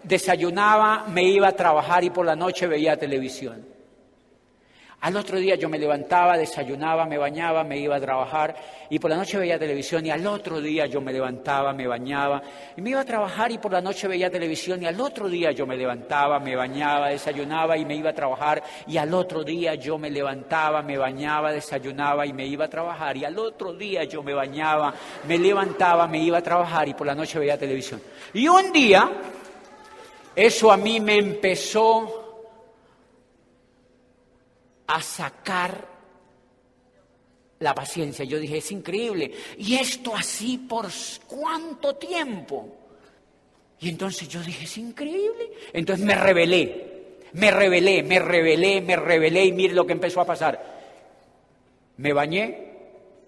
desayunaba, me iba a trabajar y por la noche veía televisión. Al otro día yo me levantaba, desayunaba, me bañaba, me iba a trabajar y por la noche veía televisión y al otro día yo me levantaba, me bañaba y me iba a trabajar y por la noche veía televisión y al otro día yo me levantaba, me bañaba, desayunaba y me iba a trabajar y al otro día yo me levantaba, me bañaba, desayunaba y me iba a trabajar y al otro día yo me bañaba, me levantaba, me iba a trabajar y por la noche veía televisión. Y un día eso a mí me empezó a sacar la paciencia. Yo dije, es increíble. ¿Y esto así por cuánto tiempo? Y entonces yo dije, es increíble. Entonces me rebelé y mire lo que empezó a pasar. Me bañé,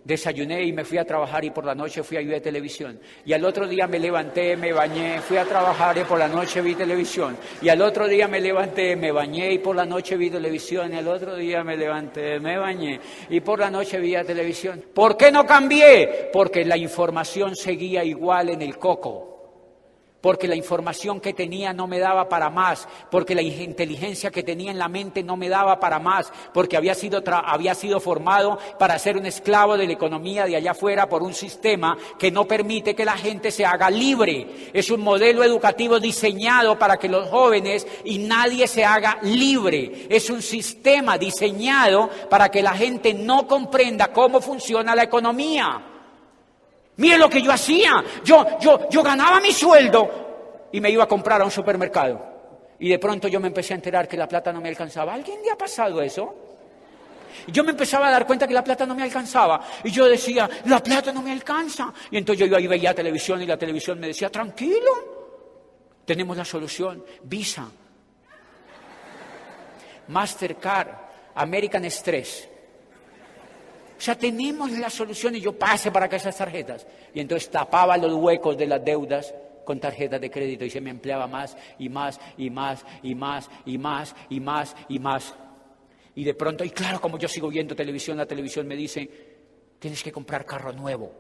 desayuné y me fui a trabajar y por la noche fui a ver televisión. Y al otro día me levanté, me bañé, fui a trabajar y por la noche vi televisión. Y al otro día me levanté, me bañé y por la noche vi televisión. Y al otro día me levanté, me bañé y por la noche vi televisión. ¿Por qué no cambié? Porque la información seguía igual en el coco. Porque la información que tenía no me daba para más, porque la inteligencia que tenía en la mente no me daba para más, porque había sido formado para ser un esclavo de la economía de allá afuera por un sistema que no permite que la gente se haga libre. Es un modelo educativo diseñado para que los jóvenes y nadie se haga libre. Es un sistema diseñado para que la gente no comprenda cómo funciona la economía. Mire lo que yo hacía, yo ganaba mi sueldo y me iba a comprar a un supermercado. Y de pronto yo me empecé a enterar que la plata no me alcanzaba. ¿A alguien le ha pasado eso? Y yo me empezaba a dar cuenta que la plata no me alcanzaba. Y yo decía, la plata no me alcanza. Y entonces yo ahí veía televisión y la televisión me decía, tranquilo, tenemos la solución. Visa, Mastercard, American Express. O sea, tenemos la solución y yo pase para acá esas tarjetas. Y entonces tapaba los huecos de las deudas con tarjetas de crédito y se me empleaba más y más y más y más y más y más y más. Y de pronto, y claro, como yo sigo viendo televisión, la televisión me dice, tienes que comprar carro nuevo.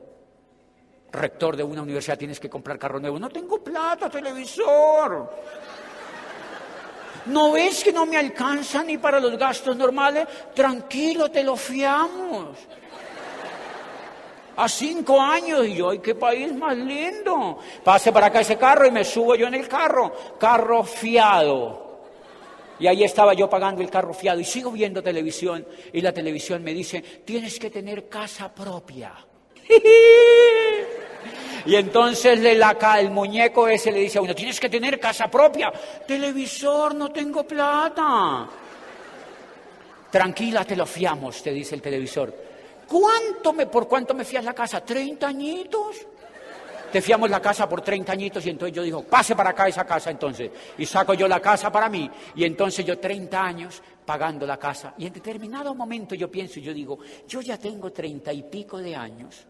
Rector de una universidad, tienes que comprar carro nuevo. No tengo plata, televisor. ¿No ves que no me alcanza ni para los gastos normales? Tranquilo, te lo fiamos. A 5 años, y yo, ¡ay, qué país más lindo! Pase para acá ese carro y me subo yo en el carro fiado. Y ahí estaba yo pagando el carro fiado y sigo viendo televisión y la televisión me dice, tienes que tener casa propia. Y entonces el muñeco ese le dice a uno, tienes que tener casa propia. Televisor, no tengo plata. Tranquila, te lo fiamos, te dice el televisor. ¿Por cuánto me fías la casa? ¿30 añitos? Te fiamos la casa por 30 añitos y entonces yo digo, pase para acá esa casa entonces. Y saco yo la casa para mí y entonces yo 30 años pagando la casa. Y en determinado momento yo pienso y yo digo, yo ya tengo 30 y pico de años.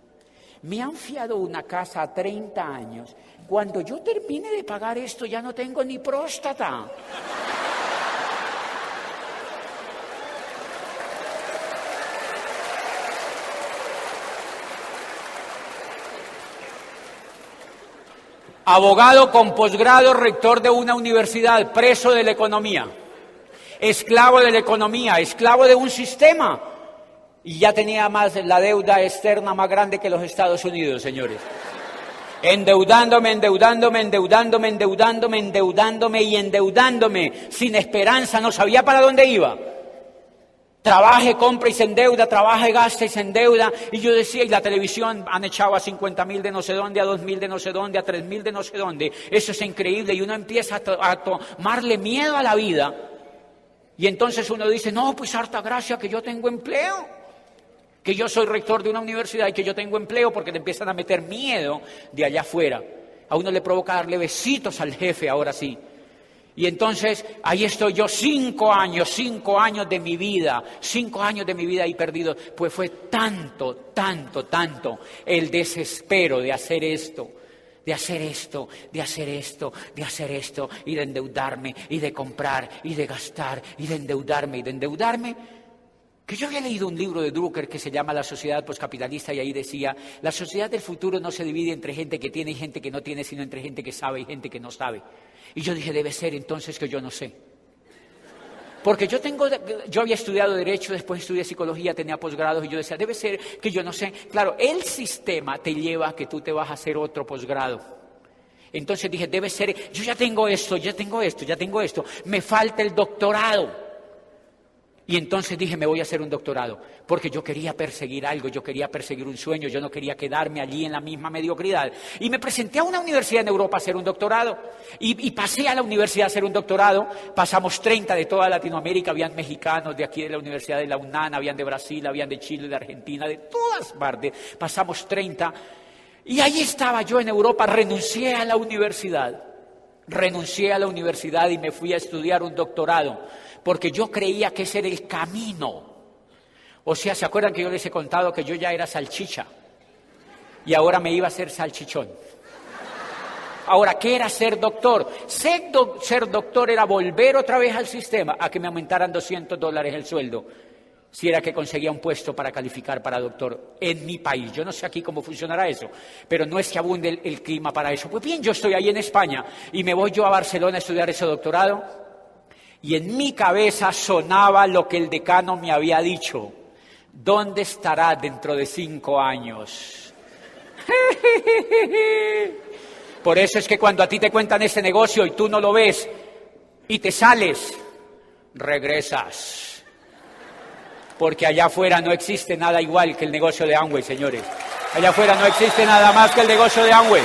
Me han fiado una casa a 30 años. Cuando yo termine de pagar esto ya no tengo ni próstata. Abogado con posgrado, rector de una universidad, preso de la economía, esclavo de la economía, esclavo de un sistema. Y ya tenía más la deuda externa más grande que los Estados Unidos, señores. Endeudándome y endeudándome, sin esperanza, no sabía para dónde iba. Trabaje, compra y se endeuda, trabaje, gasta y se endeuda. Y yo decía, y la televisión han echado a 50.000 de no sé dónde, a 2.000 de no sé dónde, a 3.000 de no sé dónde. Eso es increíble y uno empieza a tomarle miedo a la vida. Y entonces uno dice, no, pues harta gracia que yo tengo empleo, que yo soy rector de una universidad y que yo tengo empleo, porque te empiezan a meter miedo de allá afuera. A uno le provoca darle besitos al jefe, ahora sí. Y entonces ahí estoy yo 5 años de mi vida, 5 años de mi vida ahí perdido. Pues fue tanto el desespero de hacer esto, y de endeudarme, y de comprar, y de gastar, y de endeudarme, que yo había leído un libro de Drucker que se llama La sociedad poscapitalista y ahí decía, la sociedad del futuro no se divide entre gente que tiene y gente que no tiene, sino entre gente que sabe y gente que no sabe. Y yo dije, debe ser entonces que yo no sé. Porque yo había estudiado Derecho, después estudié Psicología, tenía posgrados, y yo decía, debe ser que yo no sé. Claro, el sistema te lleva a que tú te vas a hacer otro posgrado. Entonces dije, debe ser, yo ya tengo esto, me falta el doctorado. Y entonces dije, me voy a hacer un doctorado, porque yo quería perseguir algo, yo quería perseguir un sueño, yo no quería quedarme allí en la misma mediocridad. Y me presenté a una universidad en Europa a hacer un doctorado, y pasé a la universidad a hacer un doctorado. Pasamos 30 de toda Latinoamérica, habían mexicanos de aquí de la Universidad de la UNAM, habían de Brasil, habían de Chile, de Argentina, de todas partes. Pasamos 30, y ahí estaba yo en Europa, renuncié a la universidad y me fui a estudiar un doctorado. Porque yo creía que ese era el camino. O sea, ¿se acuerdan que yo les he contado que yo ya era salchicha? Y ahora me iba a hacer salchichón. Ahora, ¿qué era ser doctor? Ser doctor era volver otra vez al sistema a que me aumentaran $200 el sueldo, si era que conseguía un puesto para calificar para doctor en mi país. Yo no sé aquí cómo funcionará eso, pero no es que abunde el clima para eso. Pues bien, yo estoy ahí en España y me voy yo a Barcelona a estudiar ese doctorado. Y en mi cabeza sonaba lo que el decano me había dicho. ¿Dónde estará dentro de 5 años? Por eso es que cuando a ti te cuentan ese negocio y tú no lo ves y te sales, regresas. Porque allá afuera no existe nada igual que el negocio de Amway, señores. Allá afuera no existe nada más que el negocio de Amway.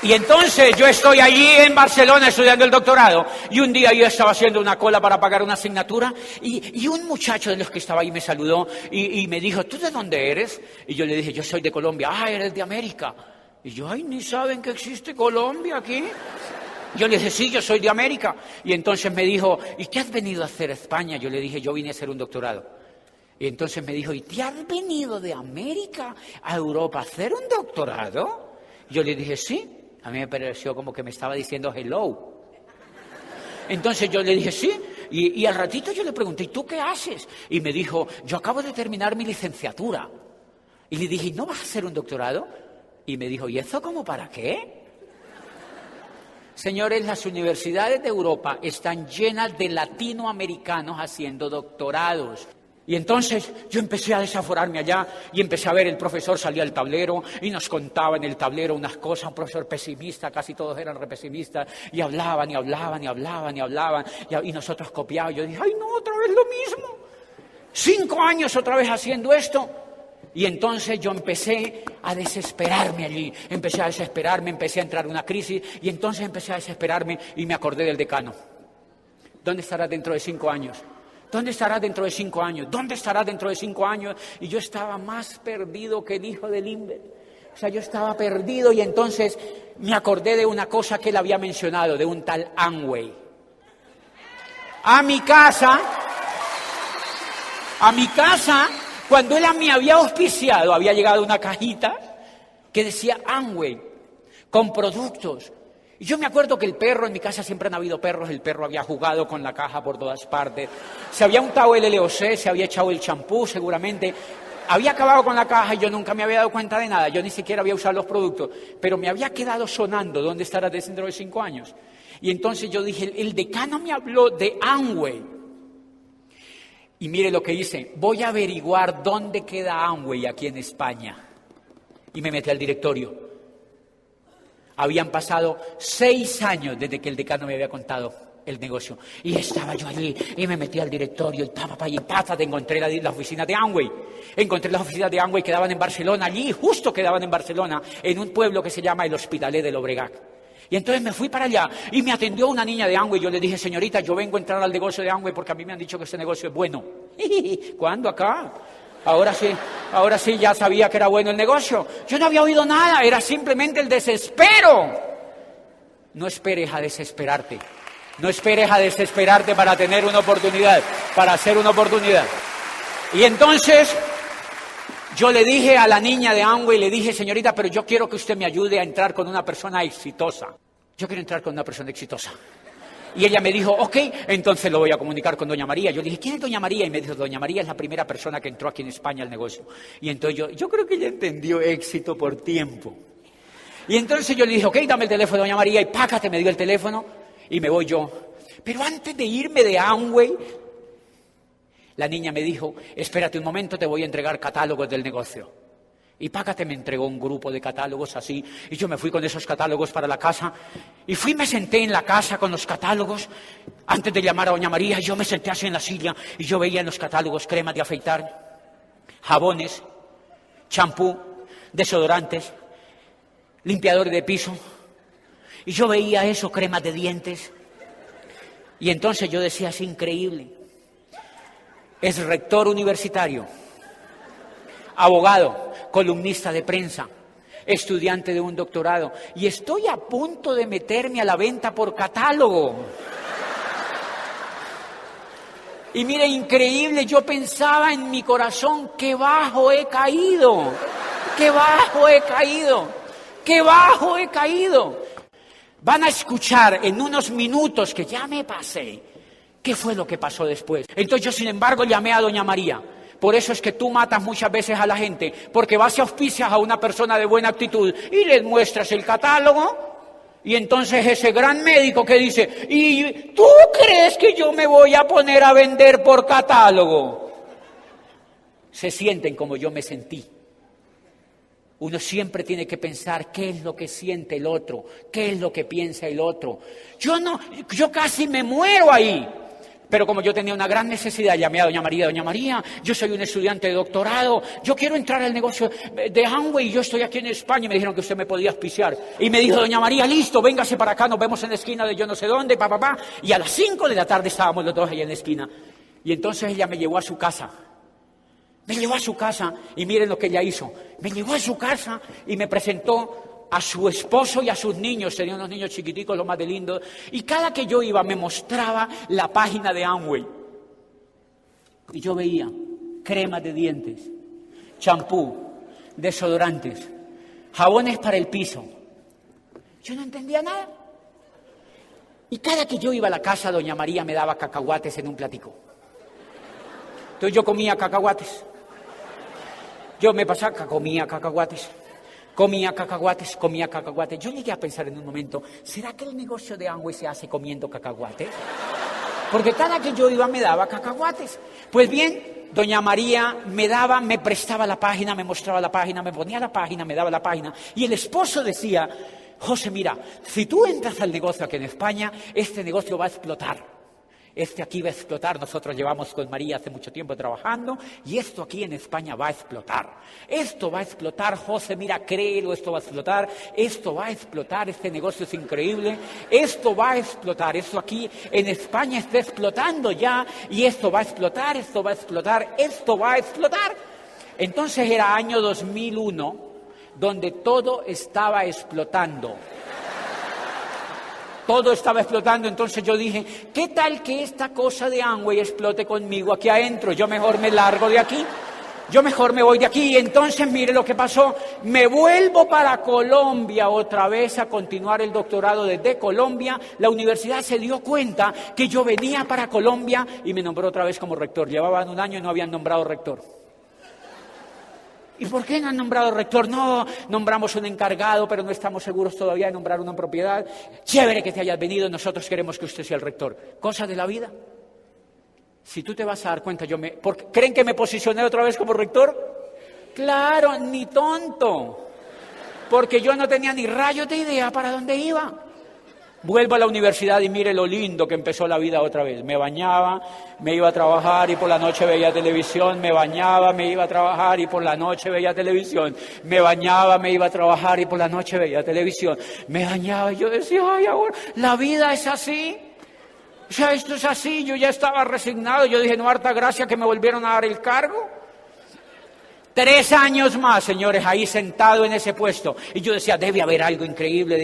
Y entonces yo estoy allí en Barcelona estudiando el doctorado, y un día yo estaba haciendo una cola para pagar una asignatura, y un muchacho de los que estaba ahí me saludó y me dijo, ¿tú de dónde eres? Y yo le dije, yo soy de Colombia. Ah, eres de América. Y yo, ay, ni saben que existe Colombia aquí. Yo le dije, sí, yo soy de América. Y entonces me dijo, ¿y qué has venido a hacer a España? Yo le dije, yo vine a hacer un doctorado. Y entonces me dijo, ¿y te has venido de América a Europa a hacer un doctorado? Yo le dije, sí. A mí me pareció como que me estaba diciendo hello. Entonces yo le dije sí, y al ratito yo le pregunté, ¿y tú qué haces? Y me dijo, yo acabo de terminar mi licenciatura. Y le dije, ¿no vas a hacer un doctorado? Y me dijo, ¿y eso cómo para qué? Señores, las universidades de Europa están llenas de latinoamericanos haciendo doctorados. Y entonces yo empecé a desaforarme allá y empecé a ver, el profesor salía al tablero y nos contaba en el tablero unas cosas, un profesor pesimista, casi todos eran re pesimistas, y hablaban, y nosotros copiábamos. Yo dije, ay no, otra vez lo mismo, 5 años otra vez haciendo esto. Y entonces yo empecé a desesperarme allí, empecé a entrar en una crisis, y entonces empecé a desesperarme y me acordé del decano. ¿Dónde estará dentro de 5 años? ¿Dónde estará dentro de 5 años? ¿Dónde estará dentro de 5 años? Y yo estaba más perdido que el hijo de Limber. O sea, yo estaba perdido, y entonces me acordé de una cosa que él había mencionado, de un tal Amway. A mi casa, cuando él me había auspiciado, había llegado una cajita que decía Amway, con productos. Y yo me acuerdo que el perro, en mi casa siempre han habido perros, el perro había jugado con la caja por todas partes, se había untado el LOC, se había echado el champú seguramente, había acabado con la caja y yo nunca me había dado cuenta de nada, yo ni siquiera había usado los productos, pero me había quedado sonando, ¿dónde estará dentro de 5 años? Y entonces yo dije, el decano me habló de Amway. Y mire lo que hice, voy a averiguar dónde queda Amway aquí en España. Y me metí al directorio. Habían pasado 6 años desde que el decano me había contado el negocio. Y estaba yo allí y me metí al directorio y encontré la oficina de Amway. Encontré las oficinas de Amway, quedaban en Barcelona, allí justo quedaban en Barcelona, en un pueblo que se llama el Hospitalet de Llobregat. Y entonces me fui para allá y me atendió una niña de Amway. Yo le dije, señorita, yo vengo a entrar al negocio de Amway porque a mí me han dicho que este negocio es bueno. ¿Cuándo acá? Ahora sí, ya sabía que era bueno el negocio. Yo no había oído nada, era simplemente el desespero. No esperes a desesperarte. No esperes a desesperarte para tener una oportunidad, para hacer una oportunidad. Y entonces yo le dije a la niña de Amway, le dije, señorita, pero yo quiero que usted me ayude a entrar con una persona exitosa. Yo quiero entrar con una persona exitosa. Y ella me dijo, ok, entonces lo voy a comunicar con doña María. Yo le dije, ¿quién es doña María? Y me dijo, doña María es la primera persona que entró aquí en España al negocio. Y entonces yo creo que ella entendió éxito por tiempo. Y entonces yo le dije, ok, dame el teléfono de doña María, y pácate, me dio el teléfono. y me voy yo. Pero antes de irme de Amway, la niña me dijo, espérate un momento, te voy a entregar catálogos del negocio. Y Págate me entregó un grupo de catálogos así, y yo me fui con esos catálogos para la casa, y me senté en la casa con los catálogos, antes de llamar a doña María, yo me senté así en la silla, y yo veía en los catálogos cremas de afeitar, jabones, champú, desodorantes, limpiadores de piso, y yo veía eso, cremas de dientes, y entonces yo decía, es increíble, es rector universitario, abogado, columnista de prensa, estudiante de un doctorado, y estoy a punto de meterme a la venta por catálogo. Y mire, increíble, yo pensaba en mi corazón, qué bajo he caído, qué bajo he caído, qué bajo he caído. Van a escuchar en unos minutos que ya me pasé, qué fue lo que pasó después. Entonces yo, sin embargo, llamé a doña María. Por eso es que tú matas muchas veces a la gente, porque vas y auspicias a una persona de buena actitud y les muestras el catálogo, y entonces ese gran médico que dice, ¿y tú crees que yo me voy a poner a vender por catálogo? Se sienten como yo me sentí. Uno siempre tiene que pensar qué es lo que siente el otro, qué es lo que piensa el otro. Yo casi me muero ahí. Pero como yo tenía una gran necesidad, llamé a doña María, yo soy un estudiante de doctorado, yo quiero entrar al negocio de Amway y yo estoy aquí en España, y me dijeron que usted me podía auspiciar. Y me dijo doña María, listo, véngase para acá, nos vemos en la esquina de yo no sé dónde, y a las 5 de la tarde estábamos los dos allá en la esquina. Y entonces ella me llevó a su casa. Me llevó a su casa y miren lo que ella hizo. Me llevó a su casa y me presentó a su esposo y a sus niños. Tenía unos niños chiquiticos, lo más de lindos. Y cada que yo iba me mostraba la página de Amway. Y yo veía cremas de dientes, champú, desodorantes, jabones para el piso. Yo no entendía nada. Y cada que yo iba a la casa, doña María me daba cacahuates en un platico. Entonces yo comía cacahuates. Yo me pasaba, comía cacahuates. Comía cacahuates. Yo llegué a pensar en un momento, ¿será que el negocio de Amway se hace comiendo cacahuates? Porque cada que yo iba me daba cacahuates. Pues bien, doña María me prestaba la página, me mostraba la página, me ponía la página, me daba la página. Y el esposo decía, José, mira, si tú entras al negocio aquí en España, este negocio va a explotar. Este aquí va a explotar, nosotros llevamos con María hace mucho tiempo trabajando y esto aquí en España va a explotar. Esto va a explotar, José, mira, créelo, esto va a explotar, este negocio es increíble, esto va a explotar, esto aquí en España está explotando ya y esto va a explotar. Entonces era año 2001 donde todo estaba explotando. Todo estaba explotando, entonces yo dije, ¿qué tal que esta cosa de Amway explote conmigo aquí adentro? Yo mejor me largo de aquí, yo mejor me voy de aquí. Y entonces mire lo que pasó, me vuelvo para Colombia otra vez a continuar el doctorado desde Colombia. La universidad se dio cuenta que yo venía para Colombia y me nombró otra vez como rector. Llevaban un año y no habían nombrado rector. ¿Y por qué no han nombrado rector? No, nombramos un encargado, pero no estamos seguros todavía de nombrar una propiedad. Chévere que te hayas venido, nosotros queremos que usted sea el rector. Cosa de la vida. Si tú te vas a dar cuenta, ¿creen que me posicioné otra vez como rector? Claro, ni tonto. Porque yo no tenía ni rayos de idea para dónde iba. Vuelvo a la universidad y mire lo lindo que empezó la vida otra vez. Me bañaba, me iba a trabajar y por la noche veía televisión. Me bañaba, me iba a trabajar y por la noche veía televisión. Me bañaba, me iba a trabajar y por la noche veía televisión. Me bañaba y yo decía, ay, ahora la vida es así. O sea, esto es así. Yo ya estaba resignado. Yo dije, no, harta gracia que me volvieron a dar el cargo. 3 años más, señores, ahí sentado en ese puesto. Y yo decía, debe haber algo increíble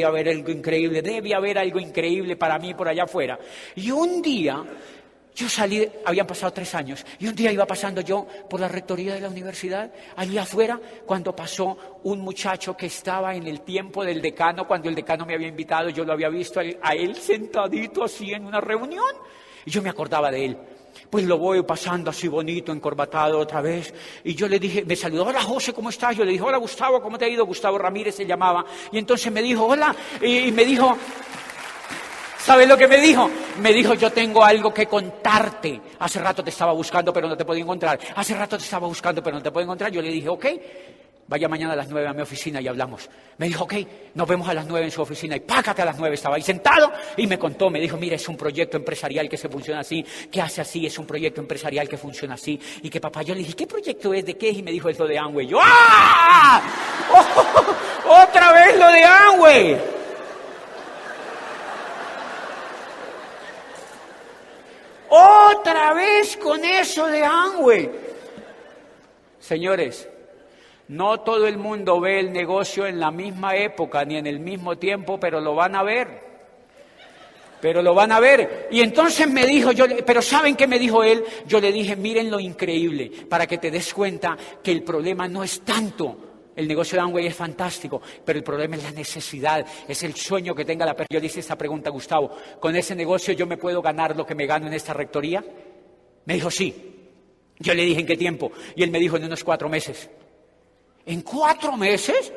para mí por allá afuera. Y un día, yo salí, habían pasado 3 años, y un día iba pasando yo por la rectoría de la universidad, allí afuera, cuando pasó un muchacho que estaba en el tiempo del decano, cuando el decano me había invitado, yo lo había visto a él sentadito así en una reunión, y yo me acordaba de él. Pues lo voy pasando así bonito, encorbatado otra vez. Y yo le dije, me saludó, hola José, ¿cómo estás? Yo le dije, hola Gustavo, ¿cómo te ha ido? Gustavo Ramírez se llamaba. Y entonces me dijo, hola, y me dijo, ¿Sabes lo que me dijo? Me dijo, yo tengo algo que contarte. Hace rato te estaba buscando, pero no te podía encontrar. Hace rato te estaba buscando, pero no te podía encontrar. Yo le dije, ok, vaya mañana a las 9 a mi oficina y hablamos. Me dijo, ok, nos vemos a las 9 en su oficina. Y págate a las 9, estaba ahí sentado y me contó. Me dijo, mira, es un proyecto empresarial que se funciona así, que hace así, es un proyecto empresarial que funciona así. Y que papá, yo le dije, ¿qué proyecto es? ¿De qué es? Y me dijo, es lo de Amway. Yo, ¡ah! ¡Oh! ¡Otra vez lo de Amway! Otra vez con eso de Amway. Señores, no todo el mundo ve el negocio en la misma época ni en el mismo tiempo, pero lo van a ver. Pero lo van a ver. Y entonces me dijo, pero ¿saben qué me dijo él? Yo le dije, miren lo increíble, para que te des cuenta que el problema no es tanto. El negocio de Amway es fantástico, pero el problema es la necesidad, es el sueño que tenga la persona. Yo le hice esta pregunta a Gustavo, ¿con ese negocio yo me puedo ganar lo que me gano en esta rectoría? Me dijo, sí. Yo le dije, ¿en qué tiempo? Y él me dijo, en unos 4 meses. ¿En 4 meses?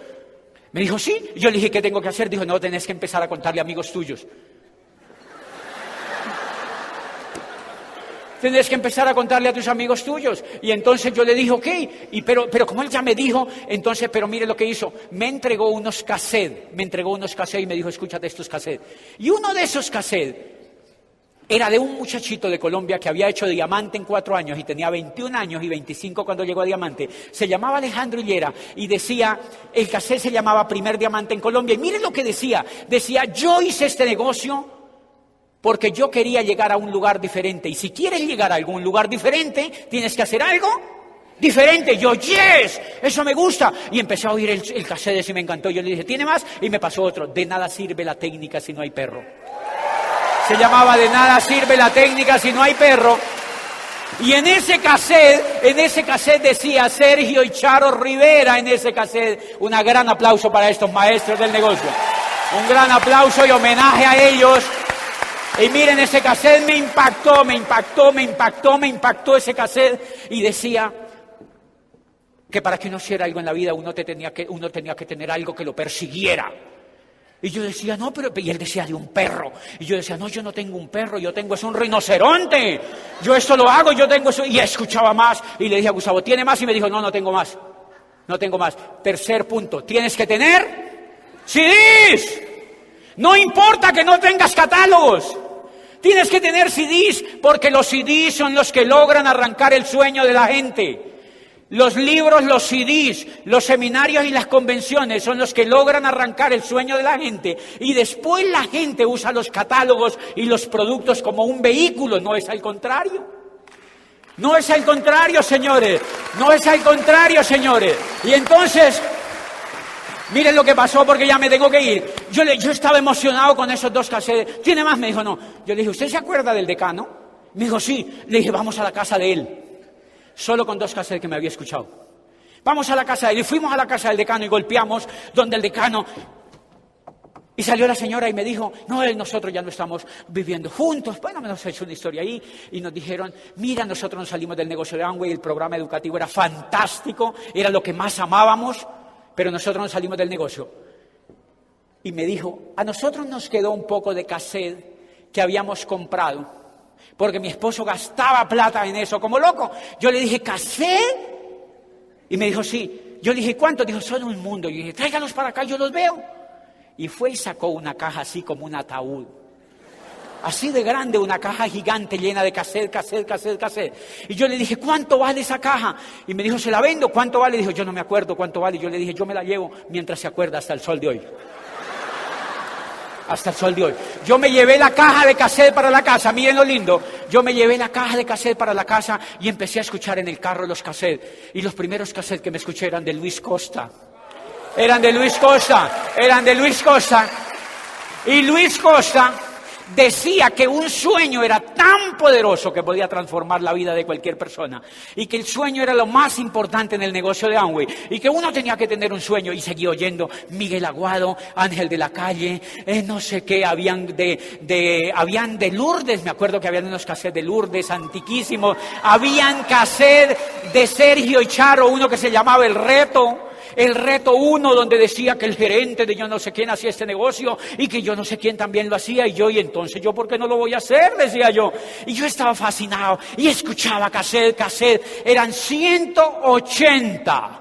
Me dijo, sí. Yo le dije, ¿qué tengo que hacer? Dijo, no, tenés que empezar a contarle a amigos tuyos. Tendrás que empezar a contarle a tus amigos tuyos. Y entonces yo le dije, ok, pero como él ya me dijo, entonces, pero mire lo que hizo. Me entregó unos cassettes y me dijo, escúchate estos cassettes. Y uno de esos cassettes era de un muchachito de Colombia que había hecho diamante en 4 años y tenía 21 años y 25 cuando llegó a diamante. Se llamaba Alejandro Hillera y decía, el cassette se llamaba Primer Diamante en Colombia. Y miren lo que decía. Decía, yo hice este negocio porque yo quería llegar a un lugar diferente. Y si quieres llegar a algún lugar diferente, tienes que hacer algo diferente. Yo, yes, eso me gusta. Y empecé a oír el cassette y me encantó. Yo le dije, ¿tiene más? Y me pasó otro. De nada sirve la técnica si no hay perro. Se llamaba De nada sirve la técnica si no hay perro. Y en ese cassette decía Sergio y Charo Rivera en ese cassette. Un gran aplauso para estos maestros del negocio. Un gran aplauso y homenaje a ellos. Y miren, ese cassette me impactó ese cassette. Y decía que para que uno hiciera algo en la vida, uno tenía que tener algo que lo persiguiera. Y yo decía, no, y él decía de un perro. Y yo decía, no, yo no tengo un perro, yo tengo es un rinoceronte. Yo esto lo hago, yo tengo eso. Y escuchaba más. Y le dije a Gustavo, ¿tiene más? Y me dijo, no tengo más. No tengo más. Tercer punto, tienes que tener CDs. No importa que no tengas catálogos. Tienes que tener CDs, porque los CDs son los que logran arrancar el sueño de la gente. Los libros, los CDs, los seminarios y las convenciones son los que logran arrancar el sueño de la gente. Y después la gente usa los catálogos y los productos como un vehículo. No es al contrario. No es al contrario, señores. No es al contrario, señores. Y entonces, miren lo que pasó, porque ya me tengo que ir. Yo estaba emocionado con esos 2 cassettes. ¿Tiene más? Me dijo, no. Yo le dije, ¿usted se acuerda del decano? Me dijo, sí. Le dije, vamos a la casa de él. Solo con 2 cassettes que me había escuchado. Vamos a la casa de él. Y fuimos a la casa del decano y golpeamos donde el decano. Y salió la señora y me dijo, no, nosotros ya no estamos viviendo juntos. Bueno, nos ha hecho una historia ahí. Y nos dijeron, mira, nosotros nos salimos del negocio de Amway. El programa educativo era fantástico. Era lo que más amábamos. Pero nosotros nos salimos del negocio. Y me dijo, a nosotros nos quedó un poco de cassette que habíamos comprado, porque mi esposo gastaba plata en eso como loco. Yo le dije, ¿cassette? Y me dijo, sí. Yo le dije, ¿cuánto? Dijo, son un mundo. Yo dije, tráigalos para acá, yo los veo. Y fue y sacó una caja así como un ataúd. Así de grande, una caja gigante llena de cassette. Y yo le dije, ¿cuánto vale esa caja? Y me dijo, se la vendo. ¿Cuánto vale? Dijo, yo no me acuerdo cuánto vale. Yo le dije, yo me la llevo mientras se acuerda hasta el sol de hoy. Hasta el sol de hoy. Yo me llevé la caja de cassette para la casa. Miren lo lindo. Yo me llevé la caja de cassette para la casa y empecé a escuchar en el carro los cassettes. Y los primeros cassettes que me escuché eran de Luis Costa. Eran de Luis Costa. Y Luis Costa decía que un sueño era tan poderoso que podía transformar la vida de cualquier persona, y que el sueño era lo más importante en el negocio de Amway, y que uno tenía que tener un sueño. Y seguí oyendo Miguel Aguado, Ángel de la Calle, no sé qué, habían de Lourdes, me acuerdo que habían unos cassettes de Lourdes antiquísimos, habían cassettes de Sergio y Charo, uno que se llamaba El Reto. el reto 1, donde decía que el gerente de yo no sé quién hacía este negocio y que yo no sé quién también lo hacía, y entonces yo, ¿por qué no lo voy a hacer?, decía yo. Y yo estaba fascinado y escuchaba cassette, eran 180.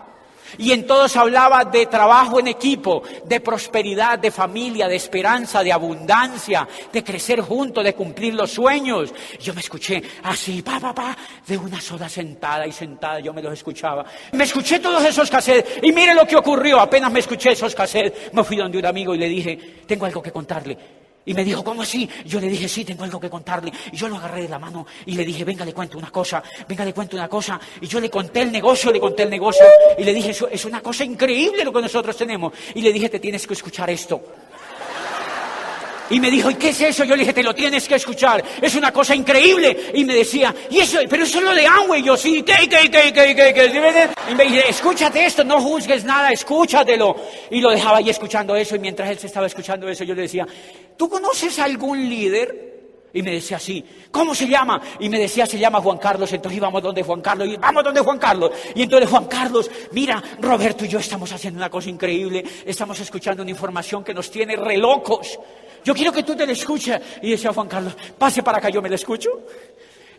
Y en todos hablaba de trabajo en equipo, de prosperidad, de familia, de esperanza, de abundancia, de crecer juntos, de cumplir los sueños. Yo me escuché así, de una sola sentada, yo me los escuchaba. Me escuché todos esos cassettes y mire lo que ocurrió. Apenas me escuché esos cassettes, me fui donde un amigo y le dije, tengo algo que contarle. Y me dijo, ¿cómo así? Yo le dije, sí, tengo algo que contarle. Y yo lo agarré de la mano y le dije, venga, le cuento una cosa. Y yo le conté el negocio. Y le dije, es una cosa increíble lo que nosotros tenemos. Y le dije, te tienes que escuchar esto. Y me dijo, ¿y qué es eso? Yo le dije, te lo tienes que escuchar, es una cosa increíble. Y me decía, pero eso es lo de Amway. Y yo, sí, ¿qué? Y me dice, escúchate esto, no juzgues nada, escúchatelo. Y lo dejaba ahí escuchando eso, y mientras él se estaba escuchando eso, yo le decía, ¿tú conoces a algún líder? Y me decía, sí. ¿Cómo se llama? Y me decía, se llama Juan Carlos. Entonces íbamos donde Juan Carlos. Y entonces, Juan Carlos, mira, Roberto y yo estamos haciendo una cosa increíble. Estamos escuchando una información que nos tiene re locos. Yo quiero que tú te la escuches. Y decía Juan Carlos, pase para acá, yo me la escucho.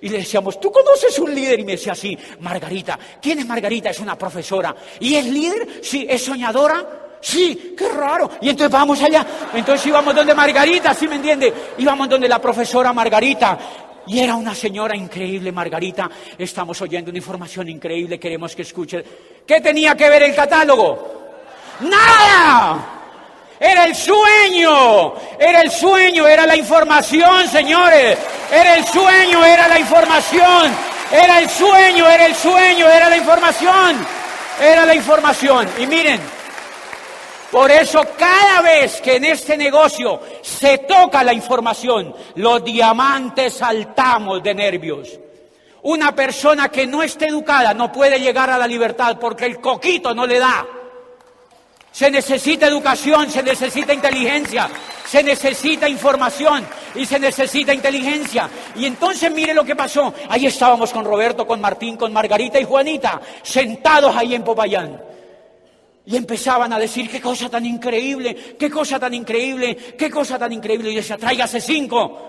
Y le decíamos, ¿tú conoces un líder? Y me decía, sí, Margarita. ¿Quién es Margarita? Es una profesora. ¿Y es líder? Sí. ¿Es soñadora? Sí, qué raro. Y entonces vamos allá. Entonces íbamos donde Margarita, ¿sí me entiende? Íbamos donde la profesora Margarita. Y era una señora increíble, Margarita. Estamos oyendo una información increíble, queremos que escuche. ¿Qué tenía que ver el catálogo? ¡Nada! Era el sueño, era la información, señores. Era el sueño, era la información. Era el sueño, era la información. Era la información. Y miren, por eso cada vez que en este negocio se toca la información, los diamantes saltamos de nervios. Una persona que no esté educada no puede llegar a la libertad porque el coquito no le da. Se necesita educación, se necesita inteligencia, se necesita información y se necesita inteligencia. Y entonces mire lo que pasó. Ahí estábamos con Roberto, con Martín, con Margarita y Juanita, sentados ahí en Popayán. Y empezaban a decir, qué cosa tan increíble. Y yo decía, tráigase 5.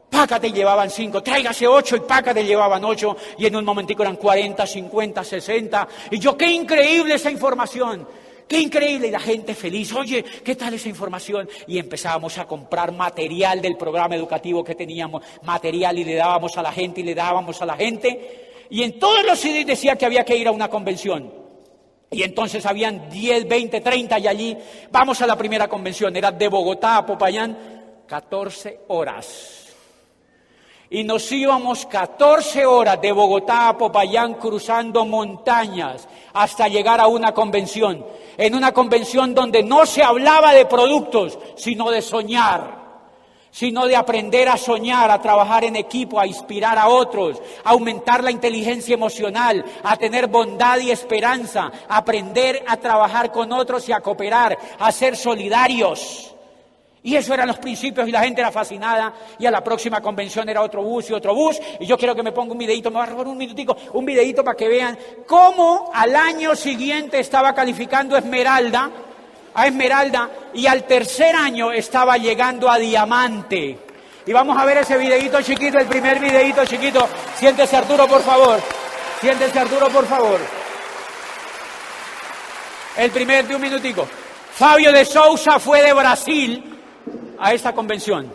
Pácate, llevaban 5, tráigase 8 y pácate, llevaban 8. Y en un momentico eran 40, 50, 60. Y yo, qué increíble esa información. ¡Qué increíble! Y la gente feliz. Oye, ¿qué tal esa información? Y empezábamos a comprar material del programa educativo que teníamos. Material y le dábamos a la gente. Y en todos los CDs decía que había que ir a una convención. Y entonces habían 10, 20, 30 y allí vamos a la primera convención. Era de Bogotá a Popayán, 14 horas. Y nos íbamos 14 horas de Bogotá a Popayán cruzando montañas hasta llegar a una convención. En una convención donde no se hablaba de productos, sino de soñar. Sino de aprender a soñar, a trabajar en equipo, a inspirar a otros, a aumentar la inteligencia emocional, a tener bondad y esperanza, a aprender a trabajar con otros y a cooperar, a ser solidarios. Y eso eran los principios y la gente era fascinada. Y a la próxima convención era otro bus. Y yo quiero que me ponga un videíto, me va a robar un videíto para que vean cómo al año siguiente estaba calificando a Esmeralda, y al tercer año estaba llegando a Diamante. Y vamos a ver ese videíto chiquito, el primer videíto chiquito. Siéntese Arturo, por favor. El primer de un minutico. Fábio de Souza fue de Brasil a esta convención.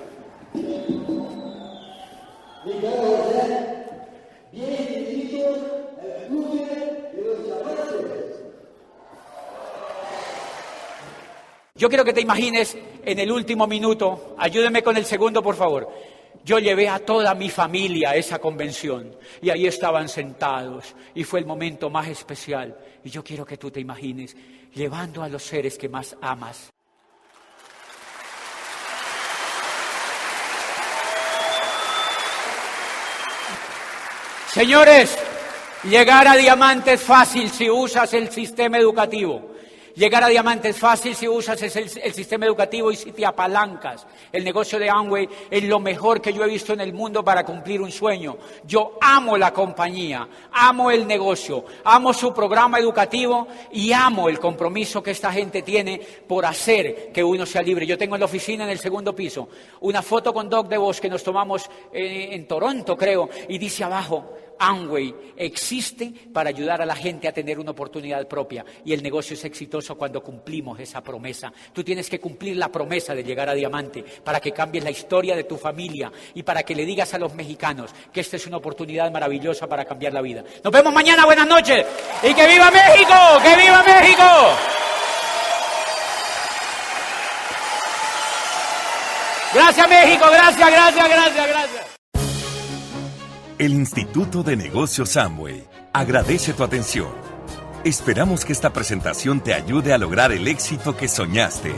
Yo quiero que te imagines en el último minuto, ayúdeme con el segundo, por favor. Yo llevé a toda mi familia a esa convención y ahí estaban sentados y fue el momento más especial. Y yo quiero que tú te imagines llevando a los seres que más amas. Señores, llegar a Diamante es fácil si usas el sistema educativo. Llegar a diamante es fácil si usas el sistema educativo y si te apalancas. El negocio de Amway es lo mejor que yo he visto en el mundo para cumplir un sueño. Yo amo la compañía, amo el negocio, amo su programa educativo y amo el compromiso que esta gente tiene por hacer que uno sea libre. Yo tengo en la oficina, en el segundo piso, una foto con Doc DeVos que nos tomamos en Toronto, creo, y dice abajo: Amway existe para ayudar a la gente a tener una oportunidad propia, y el negocio es exitoso cuando cumplimos esa promesa. Tú tienes que cumplir la promesa de llegar a diamante para que cambies la historia de tu familia y para que le digas a los mexicanos que esta es una oportunidad maravillosa para cambiar la vida. Nos vemos mañana, buenas noches, y ¡que viva México! ¡Que viva México! Gracias, México, gracias. El Instituto de Negocios Amway agradece tu atención. Esperamos que esta presentación te ayude a lograr el éxito que soñaste.